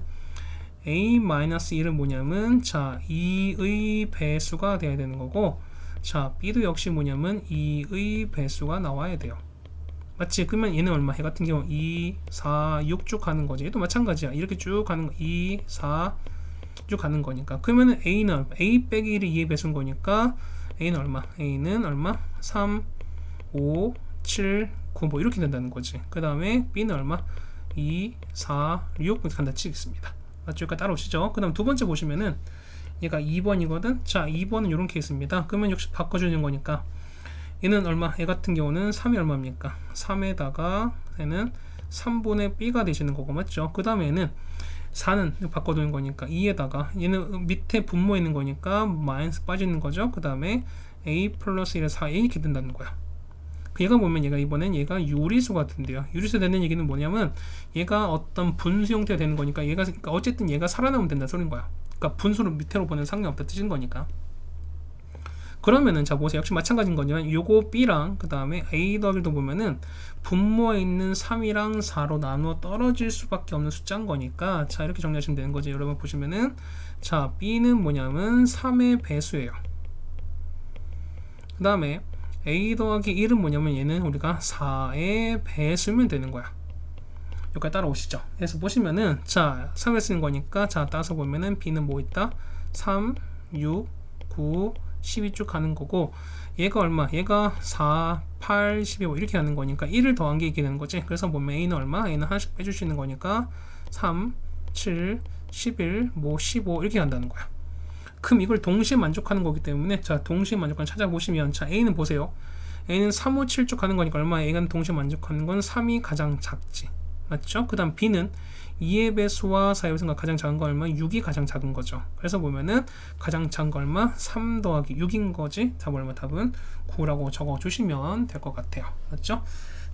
a-1은 뭐냐면 자 2의 배수가 돼야 되는 거고 자 b도 역시 뭐냐면 2의 배수가 나와야 돼요. 맞지? 그러면 얘는 얼마? 얘 같은 경우 2, 4, 6 쭉 가는 거지. 얘도 마찬가지야. 이렇게 쭉 가는 거 2, 4 쭉 가는 거니까 그러면은 a는 얼마? a 빼기 1이 2의 배수인 거니까 a는 얼마? a는 얼마? 3, 5, 7, 9 뭐 이렇게 된다는 거지. 그 다음에 b는 얼마? 2, 4, 6 이렇게 간다 치겠습니다. 맞죠? 여기까지 따라오시죠. 그 다음 두 번째 보시면은 얘가 2번이거든. 자 2번은 이런 케이스입니다. 그러면 역시 바꿔주는 거니까 얘는 얼마? 얘 같은 경우는 3이 얼마입니까? 3에다가 얘는 3분의 b가 되시는 거고 맞죠? 그 다음에 얘는 4는 바꿔두는 거니까 2에다가 얘는 밑에 분모에 있는 거니까 마이너스 빠지는 거죠. 그 다음에 a 플러스 1에 4a 이렇게 된다는 거야. 얘가 보면 얘가 이번엔 얘가 유리수가 된대요. 유리수 되는 얘기는 뭐냐면 얘가 어떤 분수 형태가 되는 거니까 얘가 그러니까 어쨌든 얘가 살아나면 된다는 소린 거야. 그러니까 분수를 밑으로 보내는 상관없다 뜻인 거니까. 그러면은 자 보세요. 역시 마찬가지인 거지만 요거 b랑 그 다음에 a 더하기도 보면은 분모에 있는 3이랑 4로 나누어 떨어질 수밖에 없는 숫자인 거니까 자 이렇게 정리하시면 되는 거죠. 여러분 보시면은 자 b는 뭐냐면 3의 배수예요. 그 다음에 a 더하기 1은 뭐냐면 얘는 우리가 4의 배수면 되는 거야. 여기까지 따라오시죠. 그래서 보시면은 자 3을 쓰는 거니까 자 따서 보면은 b는 뭐 있다? 3, 6, 9 12 쭉 가는 거고 얘가 얼마? 얘가 4, 8, 12 뭐 이렇게 가는 거니까 1을 더한 게 이렇게 되는 거지. 그래서 보면 a는 얼마? a는 하나씩 빼주시는 거니까 3, 7, 11, 뭐 15 이렇게 간다는 거야. 그럼 이걸 동시에 만족하는 거기 때문에 자 동시에 만족하는 찾아보시면 자 a는 보세요. a는 3, 5, 7 쭉 가는 거니까 얼마? a가 동시에 만족하는 건 3이 가장 작지. 맞죠? 그 다음 b는 2의 배수와 4의 배수가 가장 작은 거 얼마? 6이 가장 작은 거죠. 그래서 보면은 가장 작은 거 얼마? 3 더하기 6인 거지. 답은 얼마? 답은 9라고 적어 주시면 될 것 같아요. 맞죠?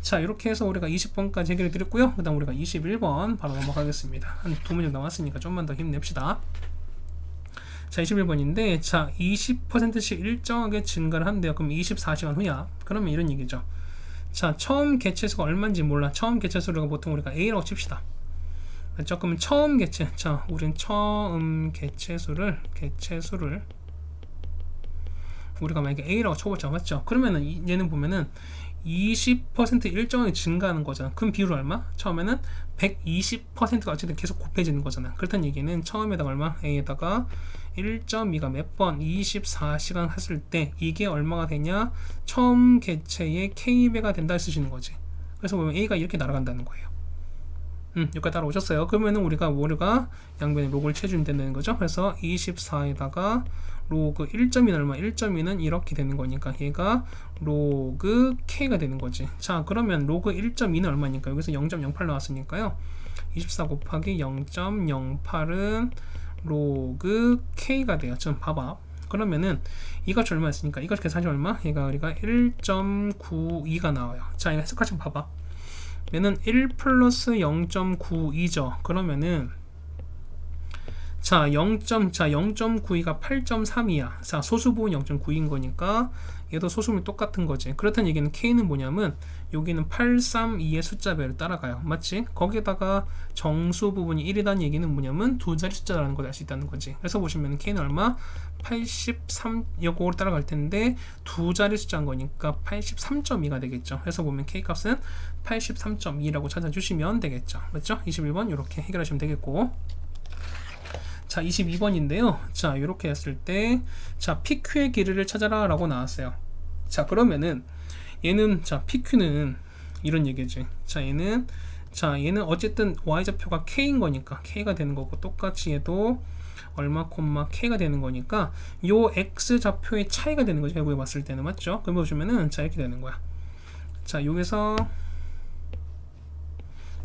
자 이렇게 해서 우리가 20번까지 해결해 드렸고요. 그 다음 우리가 21번 바로 넘어가겠습니다. 한 두 문제 남았으니까 좀만 더 힘냅시다. 자 21번인데 자 20%씩 일정하게 증가를 한대요. 그럼 24시간 후야. 그러면 이런 얘기죠. 자 처음 개체수가 얼마인지 몰라. 처음 개체수를 보통 우리가 A라고 칩시다. 맞죠? 그러면 처음 개체 자 우린 처음 개체수를 우리가 만약에 A라고 쳐보자. 맞죠? 그러면은 얘는 보면은 20% 일정하게 증가하는 거잖아. 그럼 비율 얼마? 처음에는 120%가 어쨌든 계속 곱해지는 거잖아. 그렇다는 얘기는 처음에다가 얼마? A에다가 1.2가 몇 번? 24시간 했을 때 이게 얼마가 되냐? 처음 개체의 K배가 된다 쓰시는 거지. 그래서 보면 A가 이렇게 날아간다는 거예요. 여기까지 따라오셨어요. 그러면은 우리가 양변에 로그를 채주면 된다는 거죠. 그래서 24에다가 로그 1.2는 얼마? 1.2는 이렇게 되는 거니까 얘가 로그 K가 되는 거지. 자, 그러면 로그 1.2는 얼마니까? 여기서 0.08 나왔으니까요. 24 곱하기 0.08은 로그 K가 돼요. 좀 봐봐. 그러면은 이것이 얼마였으니까 이것 계산하면 얼마? 얘가 우리가 1.92가 나와요. 자, 이거 해석하시 봐봐. 얘는 1 플러스 0.92죠. 그러면은 자, 0.92가 8.3이야. 자, 소수부분 0.9인 거니까 얘도 소수물이 똑같은 거지. 그렇다는 얘기는 K는 뭐냐면 여기는 832의 숫자별을 따라가요. 맞지? 거기다가 정수 부분이 1이라는 얘기는 뭐냐면 두 자리 숫자라는 걸 알 수 있다는 거지. 그래서 보시면 K는 얼마? 83 요거로 따라갈 텐데 두 자리 숫자인 거니까 83.2가 되겠죠. 그래서 보면 K 값은 83.2라고 찾아주시면 되겠죠. 맞죠? 21번 이렇게 해결하시면 되겠고, 자, 22번인데요. 자, 이렇게 했을 때, 자, PQ의 길이를 찾아라 라고 나왔어요. 자, 그러면은 얘는, 자, PQ는 이런 얘기지. 자, 얘는 어쨌든 Y좌표가 K인 거니까 K가 되는 거고, 똑같이 얘도 얼마 콤마 K가 되는 거니까 요 X좌표의 차이가 되는 거죠. 결국에 봤을 때는. 맞죠? 그럼 보시면은 자, 이렇게 되는 거야. 자, 여기서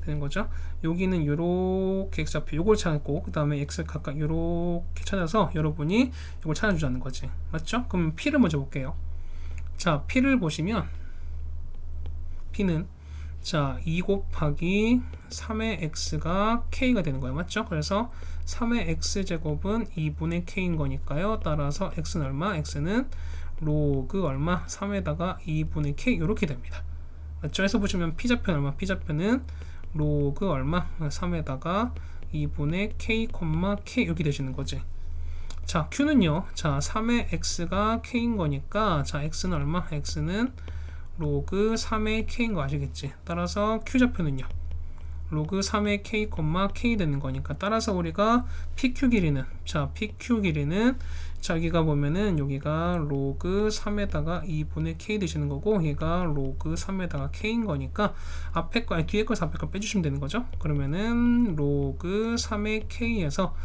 되는 거죠. 여기는 요렇게 X좌표 요걸 찾고, 그 다음에 X 각각 요렇게 찾아서 여러분이 요걸 찾아주자는 거지. 맞죠? 그럼 P를 먼저 볼게요. 자, P를 보시면 P는 자, 2 곱하기 3의 X가 K가 되는 거예요. 맞죠? 그래서 3의 X제곱은 2분의 K인 거니까요. 따라서 X는 얼마? X는 로그 얼마? 3에다가 2분의 K 이렇게 됩니다. 맞죠? 해서 보시면 P좌표는 얼마? P좌표는 로그 얼마? 3에다가 2분의 K, K 이렇게 되시는 거지. 자, Q는요. 자, 3의 X가 K인 거니까 자, X는 얼마? X는 로그 3의 K인 거 아시겠지? 따라서 Q좌표는요. 로그 3의 K, K 되는 거니까 따라서 우리가 PQ 길이는 자, PQ 길이는 자, 여기가 보면은 여기가 로그 3에다가 2분의 K 되시는 거고 얘가 로그 3에다가 K인 거니까 앞에 거, 아니, 뒤에 거에서 앞에 거 빼주시면 되는 거죠. 그러면은 로그 3의 K에서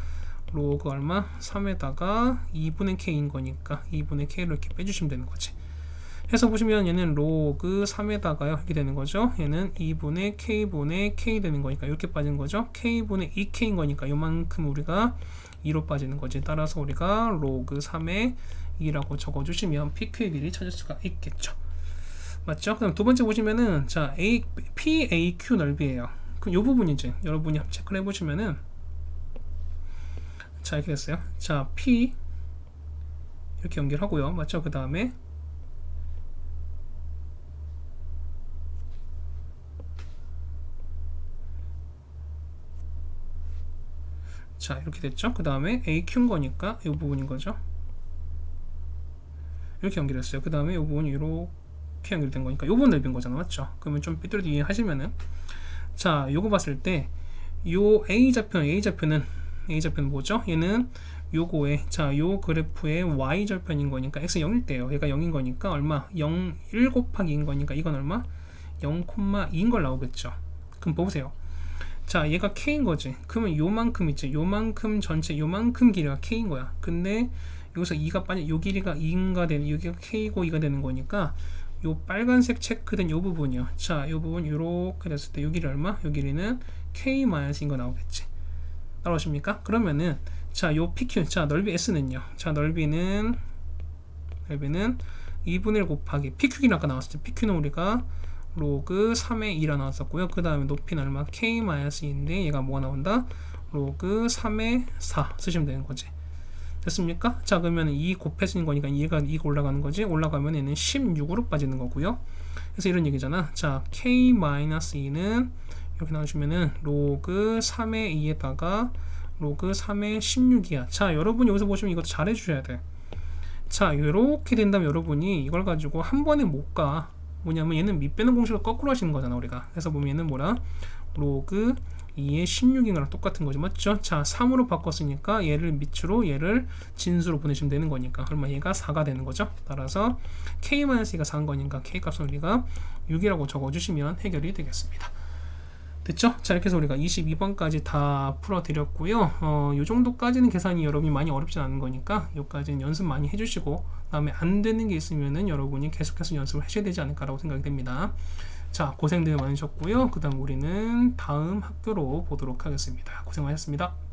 로그 얼마? 3에다가 2분의 K인 거니까 2분의 K를 이렇게 빼주시면 되는 거지. 해서 보시면 얘는 로그 3에다가요 이렇게 되는 거죠. 얘는 2분의 K분의 K 되는 거니까 이렇게 빠진 거죠. K분의 2K인 거니까 요만큼 우리가 2로 빠지는 거지. 따라서 우리가 로그 3의 2라고 적어주시면 PQ의 길이 찾을 수가 있겠죠. 맞죠? 그럼 두 번째 보시면은 자, PAQ 넓이에요. 그럼 요 부분이지. 여러분이 한번 체크를 해보시면은 자, 이렇게 됐어요. 자, P 이렇게 연결하고요. 맞죠? 그 다음에 자, 이렇게 됐죠? 그 다음에 AQ인 거니까 이 부분인 거죠. 이렇게 연결했어요. 그 다음에 이 부분이 이렇게 연결된 거니까 이 부분 넓인 거잖아. 맞죠? 그러면 좀 삐뚤어도 이해하시면은 자, 요거 봤을 때 요 A좌표는 뭐죠? 얘는 요거에 자, 요 그래프의 Y절편인 거니까 X 0일 때요. 얘가 0인 거니까 얼마? 0, 1 곱하기 2인 거니까 이건 얼마? 0,2인 걸 나오겠죠. 그럼 보세요. 자, 얘가 K인 거지. 그러면 요만큼 있지. 요만큼 전체 요만큼 길이가 K인 거야. 근데 여기서 2가 빠져, 요 길이가 2인가 되는, 여기가 K고 2가 되는 거니까 요 빨간색 체크된 요 부분이요. 자, 요 부분 요렇게 됐을 때 요 길이 얼마? 요 길이는 K-인 거 나오겠지. 따라오십니까? 그러면은 자, 요 PQ, 자, 넓이 S는요. 자, 넓이는 2분의 1 곱하기 PQ 길이 아까 나왔을 때 PQ는 우리가 로그 3의 2라 나왔었고요. 그 다음에 높이는 얼마? K-2인데 얘가 뭐가 나온다? 로그 3의 4 쓰시면 되는 거지. 됐습니까? 자, 그러면 2 곱해지는 거니까 얘가 2가 올라가는 거지. 올라가면 얘는 16으로 빠지는 거고요. 그래서 이런 얘기잖아. 자, K-2는 이렇게 나와주면은 로그 3의 2에다가 로그 3의 16이야. 자, 여러분이 여기서 보시면 이것도 잘 해주셔야 돼. 자, 이렇게 된다면 여러분이 이걸 가지고 한 번에 못 가. 뭐냐면 얘는 밑 빼는 공식을 거꾸로 하시는 거잖아 우리가. 그래서 보면 얘는 뭐라? 로그 2의 16인 거랑 똑같은 거죠. 맞죠? 자, 3으로 바꿨으니까 얘를 밑으로 얘를 진수로 보내시면 되는 거니까 그러면 얘가 4가 되는 거죠. 따라서 K-2가 4인 거니까 K 값을 우리가 6이라고 적어주시면 해결이 되겠습니다. 됐죠? 자, 이렇게 해서 우리가 22번까지 다 풀어드렸고요. 요 정도까지는 계산이 여러분이 많이 어렵진 않은 거니까 요까지는 연습 많이 해주시고 다음에 안 되는 게 있으면은 여러분이 계속해서 연습을 하셔야 되지 않을까라고 생각이 됩니다. 자, 고생들 많으셨고요. 그 다음 우리는 다음 학교로 보도록 하겠습니다. 고생 많으셨습니다.